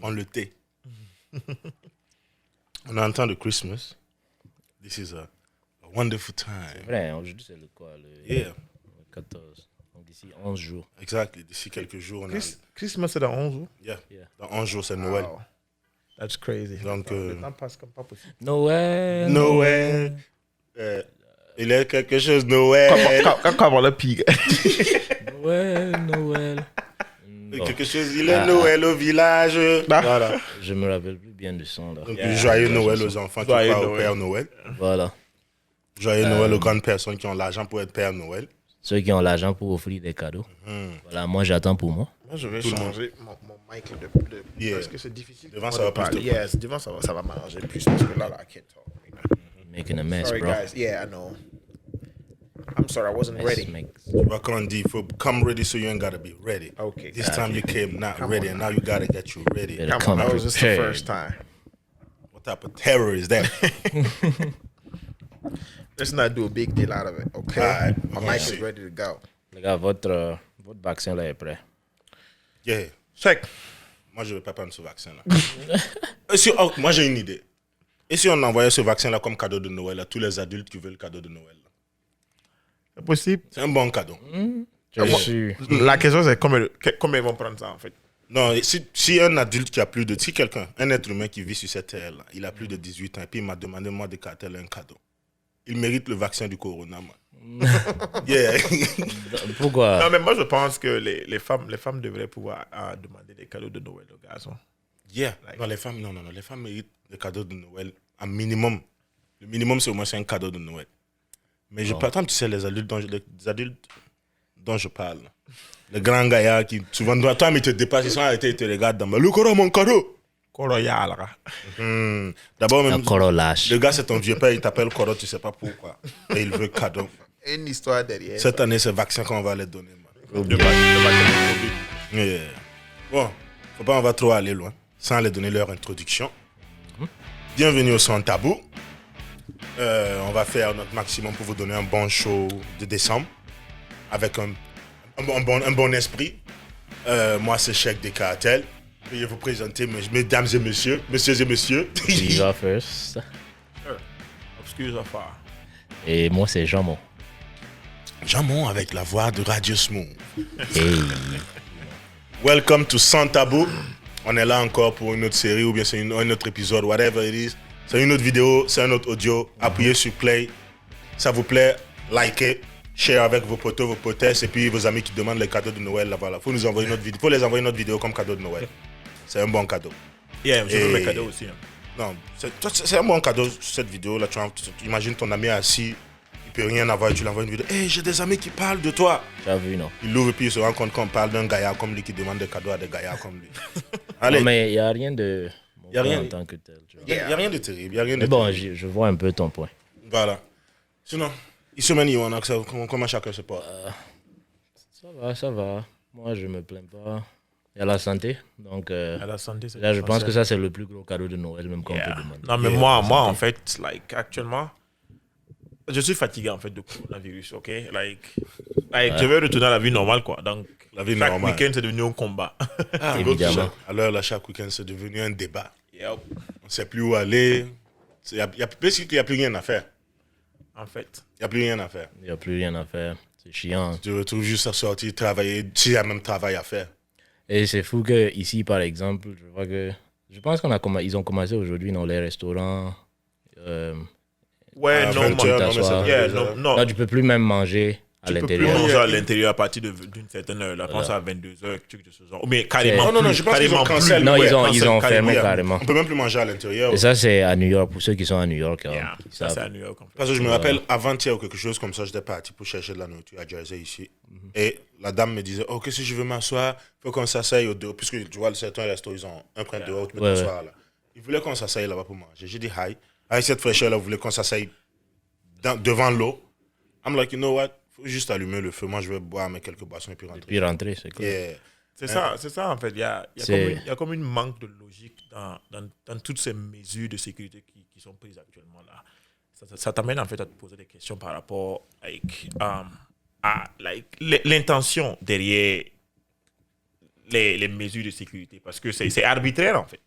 on le tait. On est en temps de Christmas. This is a wonderful time. C'est vrai, aujourd'hui, c'est le quoi? Le 14. Donc, d'ici 11 jours. Exact. D'ici quelques jours, on a... Christmas, c'est dans 11 jours. Yeah. Dans 11 jours, c'est Noël. Wow. That's crazy. Donc, le temps passe comme pas possible. Noël. Noël. Il est quelque chose, Noël. Quand on va le pig. Noël. Quelque chose, il est Noël au village. Voilà. Je me rappelle plus bien du son là. Donc, joyeux Noël aux enfants qui Joyeux croient au Noël. Père Noël. Voilà. Joyeux Noël aux grandes personnes qui ont l'argent pour être Père Noël. Ceux qui ont l'argent pour offrir des cadeaux. Voilà, moi j'attends pour moi. Moi, je vais changer mon mic parce que c'est difficile. Devant, ça va plus te Yes, devant, ça va m'arranger plus parce que là, I can't talk. Making a mess, Sorry, bro. guys. Yeah, I know. I'm sorry, I wasn't ready. But come on, D, come ready so you ain't gotta be ready. Okay. This time you came not ready, and now you gotta get you ready. Better Come on, come that was just the prepared. first time. What type of terror is that? Let's not do a big deal out of it, okay? Alright, My yeah. mic is ready to go. Les gars, votre vaccin là est prêt. Yeah. Check. Moi, je vais pas prendre ce vaccin-là. Moi, j'ai une idée. Et si on envoyait ce vaccin-là comme cadeau de Noël à tous les adultes qui veulent le cadeau de Noël? C'est possible. C'est un bon cadeau. Je suis. La question, c'est combien ils vont prendre ça, en fait? Non, si un adulte qui a plus de... Si quelqu'un, un être humain qui vit sur cette terre-là, il a plus de 18 ans, et puis il m'a demandé, moi, de cartel un cadeau. Il mérite le vaccin du corona, man. Yeah. Pourquoi? Non, mais moi, je pense que les femmes devraient pouvoir demander des cadeaux de Noël aux garçons. Yeah. Non, les femmes, non. Les femmes méritent le cadeau de Noël un minimum. Le minimum, c'est au moins un cadeau de Noël. Mais je parle, tu sais, les adultes dont je parle. Les grands gaillards qui, souvent, toi, mais ils te dépassent, ils sont arrêtés, ils te regardent dans le corps, mon cadeau. Coroyal. D'abord, même, Encore lâche. le gars, c'est ton vieux père, il t'appelle Coro, tu sais pas pourquoi. Et il veut cadeau. Une histoire derrière. Cette année, c'est le vaccin qu'on va les donner, man. Le vaccin. Yeah. Bon, faut pas on va trop aller loin, sans les donner leur introduction. Bienvenue au Sans Tabou. On va faire notre maximum pour vous donner un bon show de décembre, avec un bon esprit. Moi, c'est Cheikh des Cartels. Veuillez vous présenter, mesdames et messieurs. Diva first. Excuse affaire. Et moi, c'est Jamon. Jamon avec la voix de Radio Smooth. Hey. Welcome to Sans Tabou. On est là encore pour une autre série ou bien c'est un autre épisode, whatever it is. C'est une autre vidéo, c'est un autre audio. Appuyez sur play. Ça vous plaît, likez, share avec vos potos, vos potesses et puis vos amis qui demandent les cadeaux de Noël. Là, voilà. Faut nous envoyer notre vidéo. Faut les envoyer notre vidéo comme cadeau de Noël. C'est un bon cadeau. Yeah, je veux Et- mes cadeaux aussi. Non, c'est un bon cadeau cette vidéo là. Tu imagines ton ami assis, il peut rien avoir et tu l'envoies une vidéo. Hey, j'ai des amis qui parlent de toi. Tu as vu, non? Il l'ouvre et puis il se rend compte qu'on parle d'un gaillard comme lui qui demande des cadeaux à des gaillards comme lui. Allez, Non, mais il n'y a rien de. Y a rien. En tant que tel. Tu vois. il n'y a rien de terrible. Y a rien de Mais bon, terrible. je vois un peu ton point. Voilà. Sinon, il se mène, on a que ça, comment chacun se porte. Ça va. Moi, je me plains pas. Il y a la santé. Donc, À la santé, c'est là, je pense que ça, c'est le plus gros cadeau de Noël, même qu'on peut demander. Non, mais Yeah, moi, en fait, actuellement, je suis fatigué, en fait, de coronavirus, ok? Je vais retourner à la vie normale, quoi. Donc, La vie chaque normale. week-end, c'est devenu un combat. Ah, Évidemment. Alors là, chaque week-end, c'est devenu un débat. Yep. On ne sait plus où aller. Il n'y a plus rien à faire. En fait. Il n'y a plus rien à faire. Il n'y a plus rien à faire. C'est chiant. Tu te retrouves juste à sortir, travailler, s'il y a même travail à faire. Et c'est fou que ici, par exemple, je vois que. Je pense ils ont commencé aujourd'hui dans les restaurants. Ouais, À non, 20 man. heures, non, mais ça fait Yeah, déjà- non. Là, tu peux plus même manger à Tu peux plus l'intérieur. manger à l'intérieur à partir d'une certaine heure. Là, je pense à 22h, quelque chose de ce genre. Ou bien carrément. Oh non, non, plus, je pense qu'ils ont carrément plus. cancel. Non, Ouais, ils ont cancel fermé Yeah. carrément. On ne peut même plus manger à l'intérieur. Et ça, c'est à New York. Pour ceux qui sont à New York, Yeah, ils ça, savent. c'est à New York. En fait. Parce que je me rappelle, avant-hier ou quelque chose comme ça, j'étais parti pour chercher de la nourriture à Jersey ici. Et la dame me disait, OK, si je veux m'asseoir, il faut qu'on s'asseye au dehors. Puisque tu vois, certains restos, ils ont un coin dehors, tu peux Ouais, t'asseoir là. Ils voulaient qu'on s'asseye là-bas pour manger. J'ai dit, hi. Avec cette fraîcheur-là, vous voulez qu'on s'asseye devant l'eau. I'm like, you know what? Faut juste allumer le feu. Moi, je vais boire mes quelques boissons et puis rentrer. Puis rentrer, c'est cool. Yeah. C'est ça, en fait. Il y a comme une manque de logique dans toutes ces mesures de sécurité qui sont prises actuellement là. Ça t'amène en fait à te poser des questions par rapport à l'intention derrière les mesures de sécurité parce que c'est arbitraire, en fait.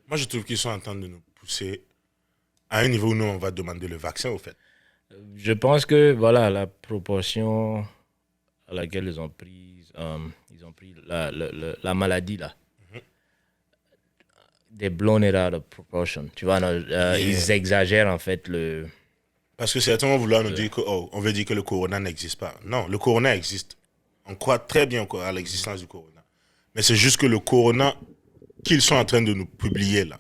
Moi, je trouve qu'ils sont en train de nous pousser à un niveau où nous, on va demander le vaccin, au fait. Je pense que voilà la proportion à laquelle ils ont pris la maladie là. They blown it out of proportion. Tu vois, ils exagèrent en fait le. Parce que certains vont vouloir nous dire que on veut dire que le corona n'existe pas. Non, le corona existe. On croit très bien à l'existence du corona. Mais c'est juste que le corona qu'ils sont en train de nous publier là,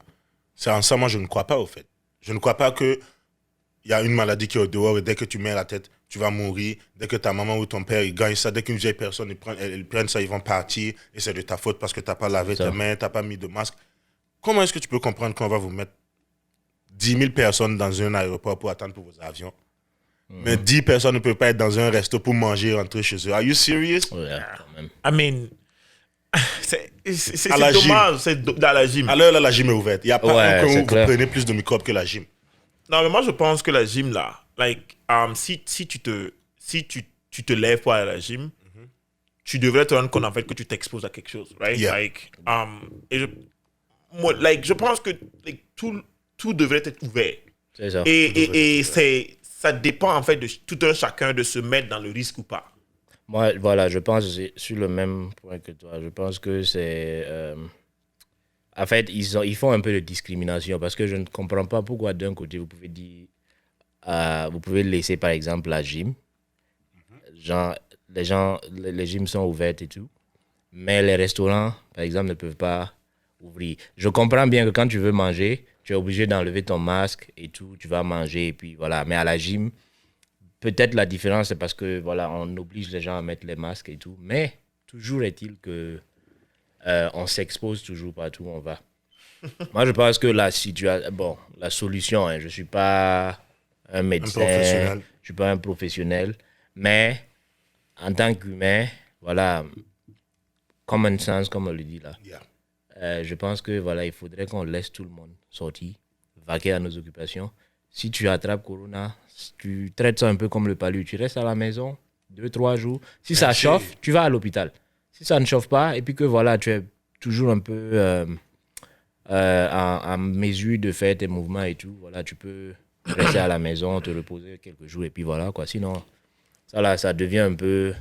c'est en ça, moi je ne crois pas au fait. Je ne crois pas que il y a une maladie qui est au dehors et dès que tu mets la tête, tu vas mourir. Dès que ta maman ou ton père ils gagnent ça, dès qu'une vieille personne ils prennent ça, ils vont partir et c'est de ta faute parce que tu n'as pas lavé tes mains, tu n'as pas mis de masque. Comment est-ce que tu peux comprendre qu'on va vous mettre 10 000 personnes dans un aéroport pour attendre pour vos avions? Mais 10 personnes ne peuvent pas être dans un resto pour manger et rentrer chez eux. Are you serious? Yeah, quand même. I mean, c'est dommage, c'est dans la gym. À l'heure là, la gym est ouverte. Il n'y a pas un coin où vous prenez plus de microbes que la gym. Non, mais moi je pense que la gym là, like, si tu te lèves pour aller à la gym, tu devrais te rendre compte en fait que tu t'exposes à quelque chose, right? Yeah. Like, je pense que like, tout devrait être ouvert. C'est ça. Et ça dépend en fait de tout un chacun de se mettre dans le risque ou pas. Moi, voilà, je pense que c'est sur le même point que toi. Je pense que c'est... en fait, ils font un peu de discrimination parce que je ne comprends pas pourquoi d'un côté, vous pouvez dire... vous pouvez laisser, par exemple, la gym. Genre, les gyms sont ouvertes et tout. Mais les restaurants, par exemple, ne peuvent pas ouvrir. Je comprends bien que quand tu veux manger, tu es obligé d'enlever ton masque et tout. Tu vas manger et puis voilà. Mais à la gym... Peut-être la différence, c'est parce que voilà, on oblige les gens à mettre les masques et tout. Mais toujours est-il que on s'expose toujours partout où on va. Moi, je pense que la solution, je ne suis pas un médecin, je ne suis pas un professionnel, mais en tant qu'humain, voilà, common sense, comme on le dit là. Yeah. Je pense que voilà, il faudrait qu'on laisse tout le monde sortir, vaquer à nos occupations. Si tu attrapes Corona, tu traites ça un peu comme le palu. Tu restes à la maison 2-3 jours. Si ça chauffe, tu vas à l'hôpital. Si ça ne chauffe pas, et puis que voilà, tu es toujours un peu en mesure de faire tes mouvements et tout, voilà, tu peux rester à la maison, te reposer quelques jours, et puis voilà, quoi. Sinon, ça devient un peu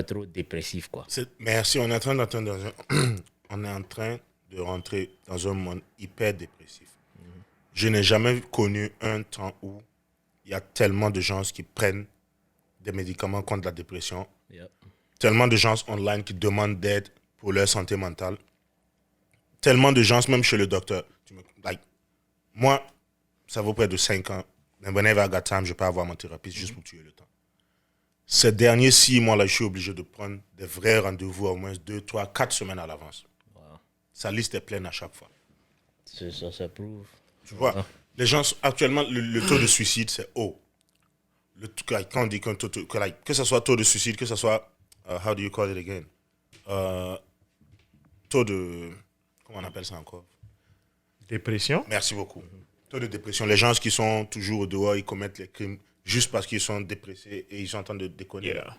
trop dépressif, quoi. Merci, on est en train d'entendre on est en train de rentrer dans un monde hyper dépressif. Je n'ai jamais connu un temps où il y a tellement de gens qui prennent des médicaments contre la dépression. Yep. Tellement de gens online qui demandent d'aide pour leur santé mentale. Tellement de gens, même chez le docteur. Moi, ça vaut près de 5 ans. Whenever I got time, je peux avoir mon thérapeute juste pour tuer le temps. Ces derniers 6 mois-là, je suis obligé de prendre des vrais rendez-vous au moins 2, 3, 4 semaines à l'avance. Wow. Sa liste est pleine à chaque fois. C'est ça prouve. Tu vois, les gens, actuellement, le taux de suicide, c'est haut. Quand on dit qu'un taux, que ce soit taux de suicide, que ce soit, how do you call it again? Taux de, comment on appelle ça encore? Dépression. Merci beaucoup. Taux de dépression. Les gens qui sont toujours au dehors, ils commettent les crimes juste parce qu'ils sont dépressés et ils sont en train de déconner. Yeah.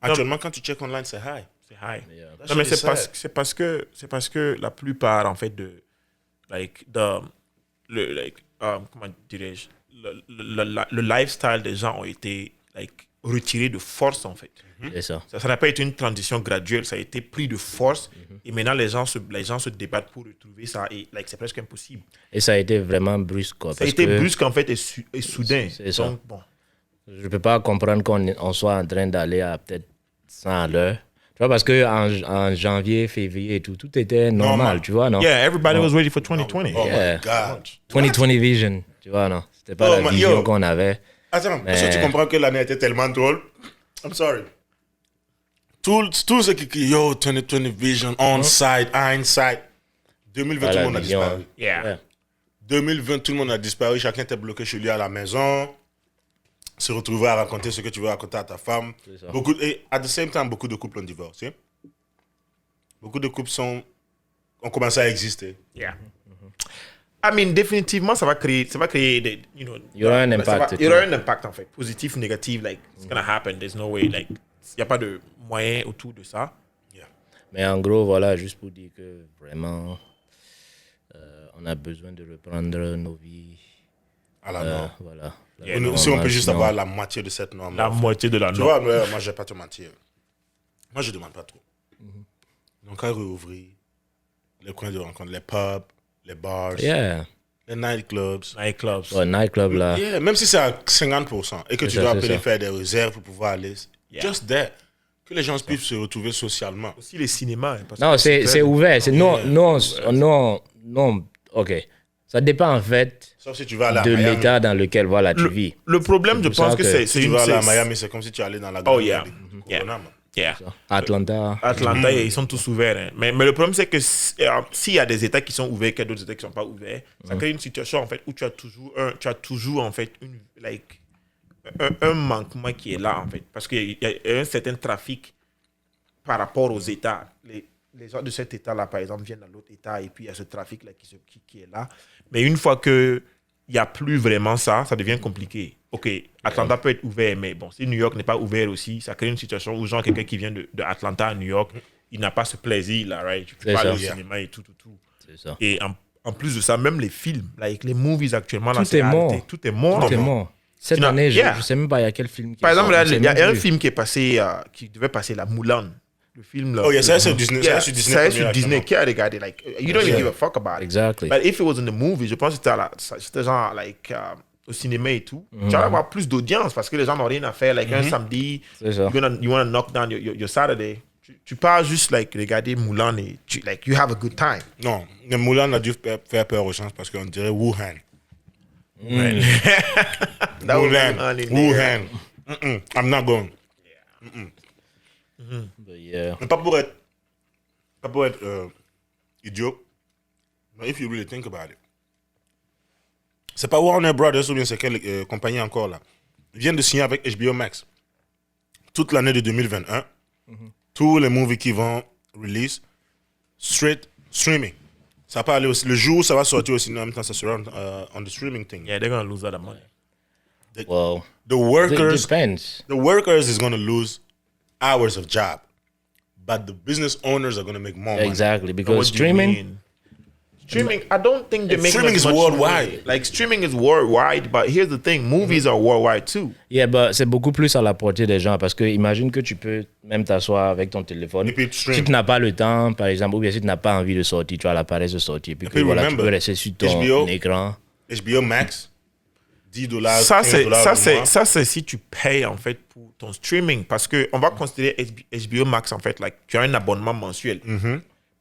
Actuellement, quand tu check online, c'est high. C'est high. Yeah. Non, mais c'est parce que la plupart, en fait, comment dirais-je, le lifestyle des gens ont été retiré de force, en fait. C'est ça. Ça n'a pas été une transition graduelle, ça a été pris de force. Et maintenant, les gens se débattent pour retrouver ça. Et c'est presque impossible. Et ça a été vraiment brusque, quoi. Ça a été brusque, en fait, et soudain. C'est ça. Donc, bon. Je ne peux pas comprendre qu'on soit en train d'aller à peut-être 100 à l'heure. Tu vois, parce qu'en janvier, février et tout était normal, tu vois, non? Yeah, everybody was ready for 2020. Oh Yeah. my God. 2020 vision, tu vois, non? C'était pas la vision qu'on avait. Attends, est-ce que tu comprends que l'année était tellement drôle? I'm sorry. Tout ce qui dit, 2020 vision, on-site, hindsight. 2020, tout le monde a disparu. Yeah. 2020, tout le monde a disparu. Chacun était bloqué chez lui à la maison. Se retrouver à raconter ce que tu veux raconter à ta femme. Et at the same time, beaucoup de couples ont divorcé. Beaucoup de couples ont commencé à exister. Yeah. I mean, définitivement, ça va créer des, Il y aura un impact. Il y aura un impact, en fait. Positif, négatif, it's gonna happen. There's no way, il n'y a pas de moyen autour de ça. Yeah. Mais en gros, voilà, juste pour dire que vraiment, on a besoin de reprendre nos vies. À la norme. Voilà. Si on peut juste avoir la moitié de cette norme. La moitié de la Tu norme. vois, moi, je vais pas te mentir. Moi, je demande pas trop. Donc, à réouvrir les coins de rencontre, les pubs, les bars, Yeah. les nightclubs. Nightclubs. Ouais, nightclub là. Yeah, même si c'est à 50% et que tu ça, dois c'est appeler ça. faire des réserves pour pouvoir aller, Yeah. just there. Que les gens puissent se retrouver socialement. Aussi les cinémas. hein, parce Non, que c'est très- ouvert. Non, ok. Ça dépend en fait Sauf si tu vas aller à de Miami. l'état dans lequel voilà, tu vis. Le problème, je pour ça pense que que c'est Si tu une... vas aller à c'est- Miami, c'est comme si tu allais dans la Oh, yeah. Corona, man. Yeah. Atlanta. Atlanta, ils sont tous ouverts. Hein. Mais le problème, c'est que s'il y a des États qui sont ouverts, qu'il y a d'autres États qui ne sont pas ouverts, ça crée une situation en fait, où tu as toujours en fait, un manquement qui est là, en fait. Parce qu'il y a un certain trafic par rapport aux États. Les gens de cet État-là, par exemple, viennent dans l'autre État et puis il y a ce trafic-là qui est là. Mais une fois qu'il n'y a plus vraiment ça, ça devient compliqué. OK, Atlanta peut être ouvert, mais bon, si New York n'est pas ouvert aussi, ça crée une situation où, genre, quelqu'un qui vient de Atlanta à New York, il n'a pas ce plaisir-là, right? Tu peux C'est pas aller ça. au cinéma et tout. C'est ça. Et en plus de ça, même les films, like, les movies actuellement, là, Tout c'est est mort. arrêté. Tout est mort. Tout est mort. Cette Tu n'as- année, Yeah. je ne sais même pas il y a quel film qui Par est exemple, sorti, là, je il y sais a même un plus. film qui est passé, qui devait passer, la Mulan. Le film là. Oh, yeah, ça, c'est Disney. Yeah, Ça, c'est Disney. ça, c'est premier, sur Disney actuellement. qui a regardé. Like, you don't even Yeah. give a fuck about it. Exactly. But if it was in the movie, je pense que c'était genre, like, au cinéma et tout. Tu vas avoir plus d'audience parce que les gens n'ont rien à faire. Like, un samedi, C'est ça. you wanna knock down your Saturday. Tu pars juste, like, regarder Mulan et like, you have a good time. Non, le Moulin a dû faire peur aux gens parce qu'on dirait Wuhan. That was Wuhan. Mulan in there. Wuhan. I'm not going. But yeah. Mais pas pour être idiot. Mais if you really think about it. C'est pas Warner Brothers ou bien c'est quelle compagnie encore là. Ils viennent de signer avec HBO Max. Toute l'année de 2021. Tous les movies qui vont release straight streaming. Ça va pas aller aussi. Le jour où ça va sortir au cinéma, en même temps, ça sera on the streaming thing. Yeah, they're gonna lose that money. Well, The it workers depends. is going to lose hours of job. But the business owners are going to make more money. Exactly. What Because do you streaming, mean? Streaming, I don't think they make Streaming as is much worldwide. money. Like, streaming is worldwide, but here's the thing, movies are worldwide too. yeah, but c'est beaucoup plus à la portée des gens parce que imagine que tu peux même t'asseoir avec ton téléphone. Et puis tu stream. Si tu n'as pas le temps, par exemple, ou bien si tu n'as pas envie de sortir, tu as l'appareil de sortir. Puis que puis voilà, tu remember, peux rester sur ton HBO, écran. HBO Max, $10, Ça, $15 le mois. c'est si tu payes, en fait, pour ton streaming. Parce que on va considérer HBO Max, en fait, like, tu as un abonnement mensuel.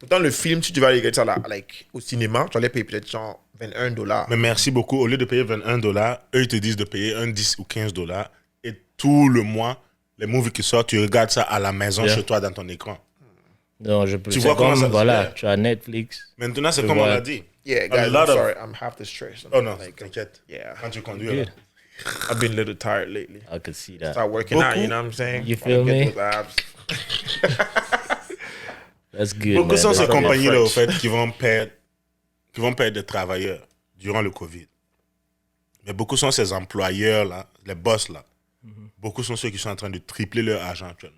Pourtant, le film, si tu vas regarder ça, là, like, au cinéma, tu allais payer peut-être genre $21. Mais merci beaucoup. Au lieu de payer $21, eux, ils te disent de payer un 10 ou $15. Et tout le mois, les movies qui sortent, tu regardes ça à la maison, Yeah. chez toi, dans ton écran. Non, je peux. Tu c'est vois comment comme, ça se voilà, fait. tu as Netflix. Maintenant, c'est Je comme on vois. l'a dit. Yeah, A guys, I'm lot of- sorry, I'm half distressed. Oh non, Like, t'inquiète. yeah. Quand tu conduis, là. Good. I've been a little tired lately. I could see that. Start working out, Beaucoup. you know what I'm saying? You Wanna feel get me? those abs. That's good. Beaucoup man. sont ces That's all compagnies-là, au French. fait, qui vont perdre des travailleurs durant le Covid. Mais beaucoup sont ces employeurs-là, les boss-là. Beaucoup sont ceux qui sont en train de tripler leur argent actuellement.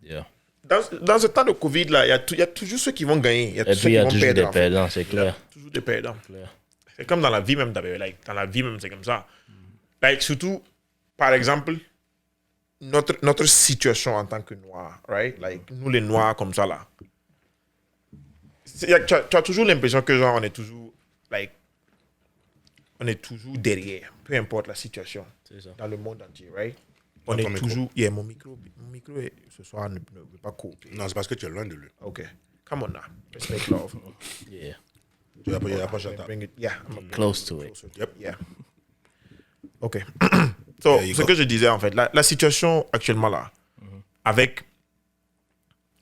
Yeah. Dans ce temps de Covid, là, il y a toujours ceux qui vont gagner. Il y a Et ceux puis, il y qui a vont toujours perdre. des en fait. perdants, c'est clair. Toujours des perdants. C'est comme dans la vie même, d'ailleurs. Like, dans la vie même, c'est comme ça. Like, surtout, par exemple, notre situation en tant que Noirs, right? Like, nous, les Noirs, comme ça, là. Tu as toujours l'impression que, genre, on est toujours, like, on est toujours derrière, peu importe la situation C'est ça. dans le monde entier, right? On Dans est ton micro. toujours... Yeah, mon micro ce soir, ne veut pas coopérer. Non, c'est parce que tu es loin de lui. OK. Come on now. Let's make love. Yeah. Tu vas pas y approcher à ta. Bring it. Yeah. I'm gonna Close to it. closer. Yep. Yeah. OK. So, There you ce go. que je disais, en fait, la situation actuellement là, avec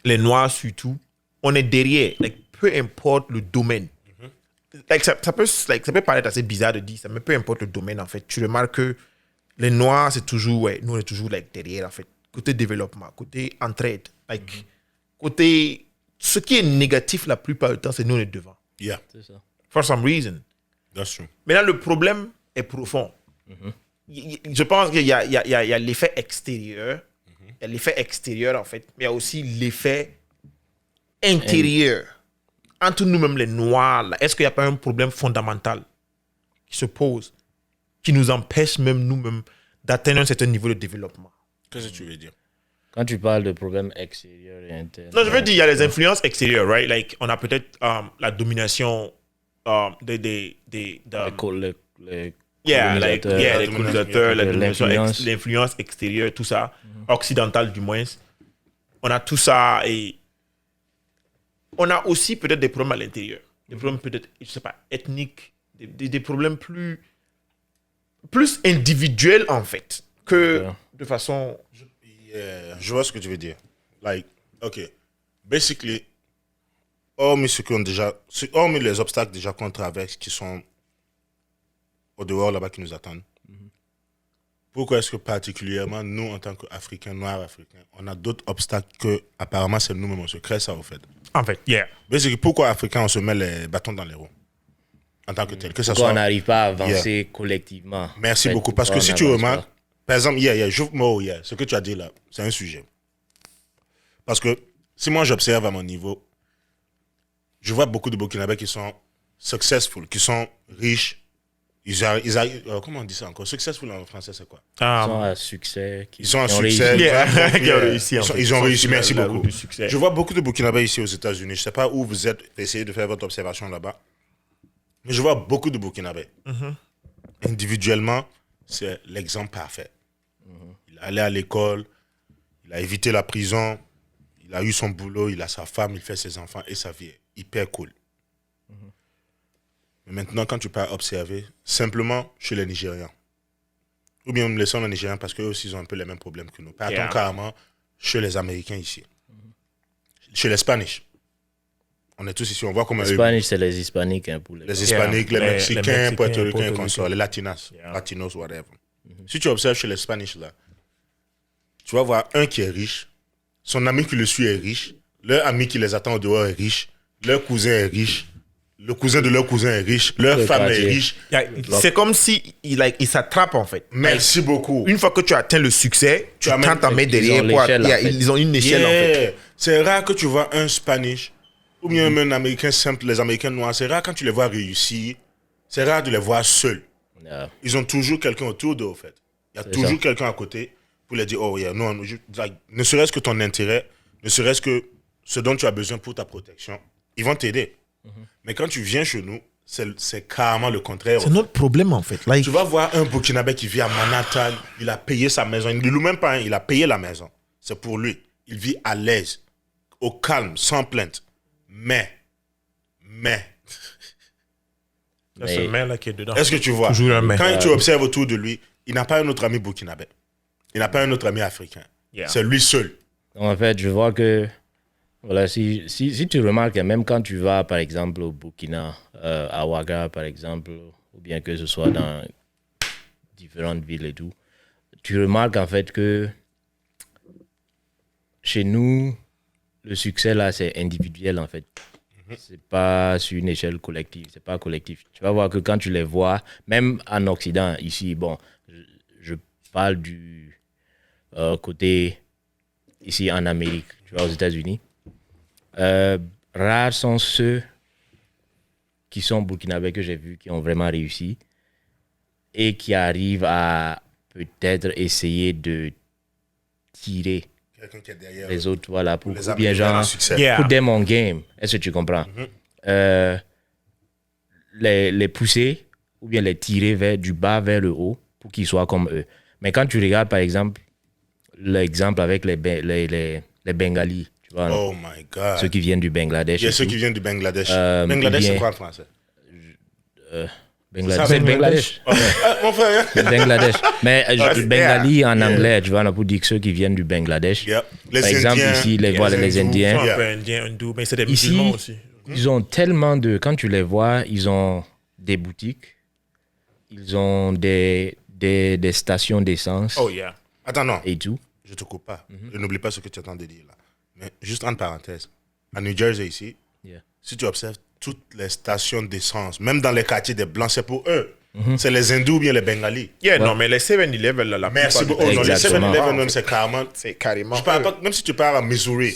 les Noirs surtout, on est derrière. Like, peu importe le domaine. Like, ça peut paraître assez bizarre de dire ça, mais peu importe le domaine, en fait, tu remarques que les Noirs, c'est toujours, ouais, nous, on est toujours like, derrière, en fait. Côté développement, côté entraide, like, côté... Ce qui est négatif la plupart du temps, c'est nous, on est devant. Yeah, C'est ça. For some reason. that's true. Maintenant, le problème est profond. Je pense qu'il y a l'effet extérieur. Il y a l'effet extérieur, en fait. Mais il y a aussi l'effet intérieur, entre nous-mêmes les Noirs, là, est-ce qu'il n'y a pas un problème fondamental qui se pose, qui nous empêche même nous-mêmes d'atteindre un certain niveau de développement? Qu'est-ce que tu veux dire? Quand tu parles de problèmes extérieurs et internes. Non, je veux dire, il y a les influences extérieures, right? Like, on a peut-être la domination des les les colonisateurs, la domination, l'influence. l'influence extérieure, tout ça, occidentale du moins. On a tout ça et on a aussi peut-être des problèmes à l'intérieur. Des problèmes peut-être, je sais pas, ethniques, des problèmes plus individuels en fait, que de façon... Yeah, je vois ce que tu veux dire. Like, OK. Basically, hormis les obstacles déjà qu'on traverse qui sont au dehors là-bas qui nous attendent, pourquoi est-ce que particulièrement nous, en tant qu'Africains, Noirs Africains, on a d'autres obstacles que apparemment c'est nous-mêmes, on se crée ça au fait? En fait, yeah. Basically, pourquoi Africains, on se met les bâtons dans les roues en tant que tel, que ça Pourquoi soit... on n'arrive pas à avancer collectivement? Merci En fait, beaucoup. Parce que pourquoi si on tu avance remarques, pas? par exemple, ce que tu as dit là, c'est un sujet. Parce que si moi j'observe à mon niveau, je vois beaucoup de Burkinabés qui sont successful, qui sont riches. Comment on dit ça encore? Successful en français, c'est quoi? Ils sont à succès. Ils sont à qui ont succès. réussi. Qui ont réussi, en fait. Ils ont réussi, merci la beaucoup. route du succès. Je vois beaucoup de Burkinabés ici aux États-Unis. Je ne sais pas où vous êtes, essayez de faire votre observation là-bas. Mais je vois beaucoup de Burkinabés. Individuellement, c'est l'exemple parfait. Il est allé à l'école, il a évité la prison, il a eu son boulot, il a sa femme, il fait ses enfants et sa vie est hyper cool. Mais maintenant, quand tu pars observer, simplement chez les Nigérians, ou bien laissons les Nigérians parce qu'eux aussi ils ont un peu les mêmes problèmes que nous. Partons Yeah. carrément chez les Américains ici. Chez les Spanish. On est tous ici, on voit comment Les Spanish, c'est les Hispaniques. Hein, pour les Hispaniques, Yeah. les Les Mexicains, Mexicains, Portoricains, Portoricains. consorts, les Latinas, Yeah. Latinos, whatever. Si tu observes chez les Spanish là, tu vas voir un qui est riche, son ami qui le suit est riche, leur ami qui les attend au dehors est riche, leur cousin est riche, le cousin de leur cousin est riche, leur Le femme quartier. est riche. C'est comme si il s'attrape en fait. Merci beaucoup. Une fois que tu atteins le succès, tu amènes- tends ta main ils derrière. ont Pour, l'échelle, en fait. Ils ont une échelle en fait. Yeah. C'est rare que tu vois un Spanish ou bien même un Américain simple, les Américains noirs. C'est rare quand tu les vois réussir. C'est rare de les voir seuls. Yeah. Ils ont toujours quelqu'un autour d'eux, au fait. Il y a C'est toujours ça. quelqu'un à côté pour leur dire, oh yeah, non, ne serait-ce que ton intérêt, ne serait-ce que ce dont tu as besoin pour ta protection, ils vont t'aider. Mais quand tu viens chez nous, c'est carrément le contraire. C'est notre problème en fait. Like, Tu vas voir un Burkinabé qui vit à Manhattan, il a payé sa maison, il ne loue même pas, hein, il a payé la maison. C'est pour lui. Il vit à l'aise, au calme, sans plainte. Mais, il y a ce main là qui est dedans. est-ce que tu vois? Toujours un mais. Quand tu observes autour de lui, il n'a pas un autre ami burkinabé. Il n'a pas un autre ami africain. Yeah. C'est lui seul. Donc, en fait, je vois que, voilà, si tu remarques, même quand tu vas, par exemple, au Burkina, à Ouaga, par exemple, ou bien que ce soit dans différentes villes et tout, tu remarques en fait que chez nous, le succès là, c'est individuel en fait. C'est pas sur une échelle collective, c'est pas collectif. Tu vas voir que quand tu les vois, même en Occident, ici, bon, je parle du côté ici en Amérique, tu vois, aux États-Unis. Rares sont ceux qui sont burkinabés que j'ai vus qui ont vraiment réussi et qui arrivent à peut-être essayer de tirer Quelqu'un qui est derrière. les autres, voilà, pour Les ou bien Américains, genre le succès. Yeah. put them on game. Est-ce que tu comprends? Les pousser ou bien les tirer vers du bas vers le haut pour qu'ils soient comme eux. Mais quand tu regardes, par exemple, l'exemple avec les Bengalis, tu vois, Oh my God. ceux qui viennent du Bangladesh. Il y a et ceux tout. qui viennent du Bangladesh. Eh Bangladesh, bien- c'est quoi en français? Bangladesh. Ça, C'est le Bangladesh. Bangladesh. Ah, mon frère. Le Bangladesh. Mais c'est- Bengali en anglais, tu vois, pour dire que ceux qui viennent du Bangladesh. Yeah. Les Par exemple, Indiens, ici, voilà, les hindous. Indiens. Ils sont Yeah. un peu indiens, hindous, mais c'est des Ici, musulmans aussi. ils ont tellement de... Quand tu les vois, ils ont des boutiques, ils ont des stations d'essence Oh yeah. Attends, non. et tout. Je te coupe pas. Et n'oublie pas ce que tu attends de dire là. Mais juste entre parenthèses, à New Jersey ici, Yeah. si tu observes toutes les stations d'essence, même dans les quartiers des Blancs, c'est pour eux. C'est les hindous ou bien les Bengalis. Yeah, non, mais les 7-Eleven, là, la Merci plupart beaucoup. du Oh, temps, non, les Exactement. 7-Eleven, même, c'est carrément. c'est carrément. Je parle eux. pas, même si tu pars à Missouri,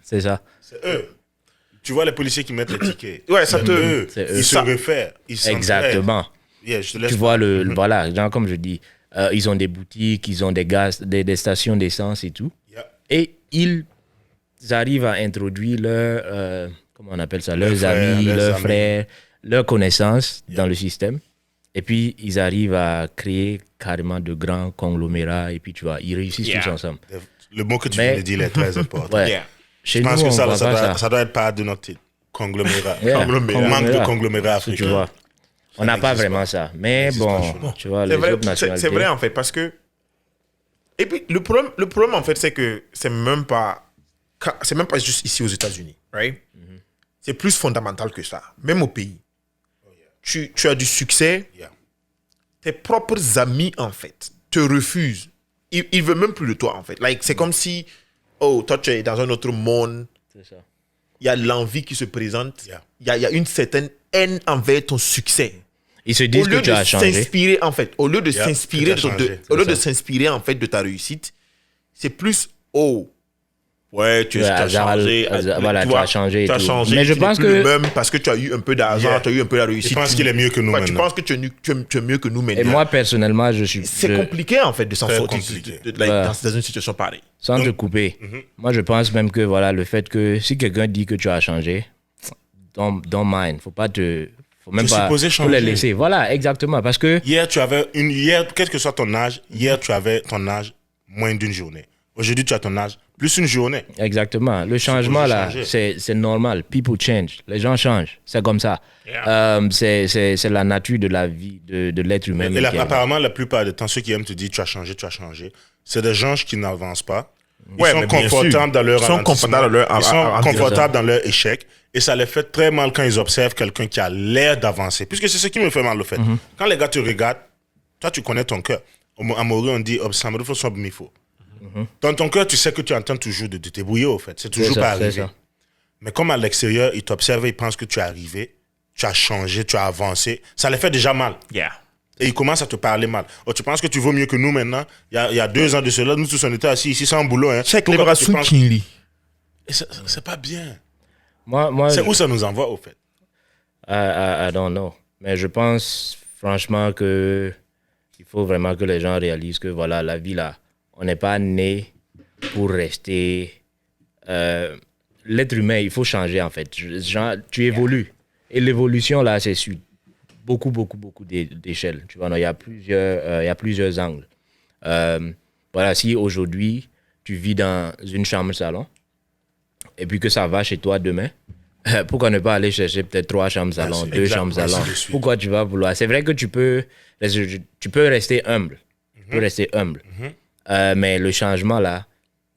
C'est ça. c'est eux. Tu vois les policiers qui mettent les tickets. Ouais, ça te... Eux, C'est eux. ils se Ça- réfèrent. Ils s'entraident. Exactement. Yeah, je te laisse Tu vois, voilà, genre comme je dis, ils ont des boutiques, ils ont des gaz, des stations d'essence et tout. Yeah. Et ils arrivent à introduire leurs, comment on appelle ça, leurs frères, amis, leurs leurs amis. frères, leurs connaissances dans le système. Et puis, ils arrivent à créer carrément de grands conglomérats. Et puis, tu vois, ils réussissent Yeah. tous ensemble. Le mot que tu Mais- viens de dire est très important. Ouais. Yeah. Chez Je pense nous, que on voit ça, pas ça doit être part de notre titre. Conglomérat. Yeah, Manque de conglomérat Tu africain. vois, on n'a pas n'existe vraiment pas. ça. Mais n'existe pas chez bon, nous. tu vois, les C'est vrai, autres nationalités... c'est vrai en fait, parce que... Et puis, le problème en fait, c'est que c'est même pas juste ici aux États-Unis, right? C'est plus fondamental que ça. Même au pays. Tu as du succès, Yeah. tes propres amis, en fait, te refusent. Ils veulent même plus de toi, en fait. Like, c'est comme si, oh, toi, tu es dans un autre monde. C'est ça. Il y a l'envie qui se présente. Yeah. Il y a une certaine haine envers ton succès. Ils se Au disent lieu que tu de as changé. s'inspirer, en fait, au lieu de Yeah, s'inspirer, que tu as changé, au lieu c'est de ça. s'inspirer, en fait, de ta réussite, c'est plus, oh, ouais, tu Ouais, as changé. voilà, tu vois, as changé et Tu as tout. changé. Mais je tu n'es pense plus que- le même parce que tu as eu un peu d'argent, Yeah. tu as eu un peu la réussite. Tu penses qu'il est mieux que nous Ouais, tu maintenant. penses que tu es mieux que nous maintenant. Et moi, personnellement, je suis... C'est je- compliqué, en fait, de s'en Très sortir compliqué. like, Ouais. dans une situation pareille. Sans te couper. Moi, je pense même que voilà, le fait que si quelqu'un dit que tu as changé, don't mind. Faut pas te. Faut même Tu es pas. supposé Faut les changer. laisser. Voilà, exactement. Parce que. Hier, quel que soit ton âge, hier, tu avais ton âge moins d'une journée. Aujourd'hui, tu as ton âge plus une journée. Exactement. Le changement, là, changer. c'est normal. People change. Les gens changent. C'est comme ça. Yeah. C'est la nature de la vie de l'être humain. Et là, qui est- apparemment, la plupart du temps, ceux qui aiment te dire tu as changé, c'est des gens qui n'avancent pas. Ils Ouais, sont mais bien confortables sûr. dans leur Ils sont ralentissement. confortables dans leur- Ils sont en- en- confortables dans leur échec. Et ça les fait très mal quand ils observent quelqu'un qui a l'air d'avancer. Puisque c'est ce qui me fait mal, au fait. Quand les gars te regardent, toi, tu connais ton cœur. À Maurice, on dit obsamero faut son mifo. Dans ton cœur, tu sais que tu es en train toujours de te débrouiller, au fait. C'est toujours ça, pas c'est arrivé. ça. Mais comme à l'extérieur, ils t'observent et ils pensent que tu es arrivé, tu as changé, tu as avancé. Ça les fait déjà mal. Yeah. Et ils commencent à te parler mal. Oh, tu penses que tu vaux mieux que nous maintenant? Il y a 2 ans de cela, nous tous on était assis ici sans boulot. Hein. Check les Pourquoi bras tu sous penses- Kinley. Et c'est pas bien. Moi, C'est où ça nous envoie, au fait? I don't know. Mais je pense franchement que il faut vraiment que les gens réalisent que voilà, la vie là, on n'est pas né pour rester. L'être humain, il faut changer en fait. Genre, tu évolues. Et l'évolution là, c'est sur beaucoup d'échelles. Tu vois, non, il y a plusieurs angles. Voilà, si aujourd'hui tu vis dans une chambre salon et puis que ça va chez toi demain, pourquoi ne pas aller chercher peut-être 3 chambres salon, c'est 2 exact, chambres ainsi salon? de suite. Pourquoi tu vas vouloir? C'est vrai que tu peux rester humble. Tu peux rester humble. Mais le changement là,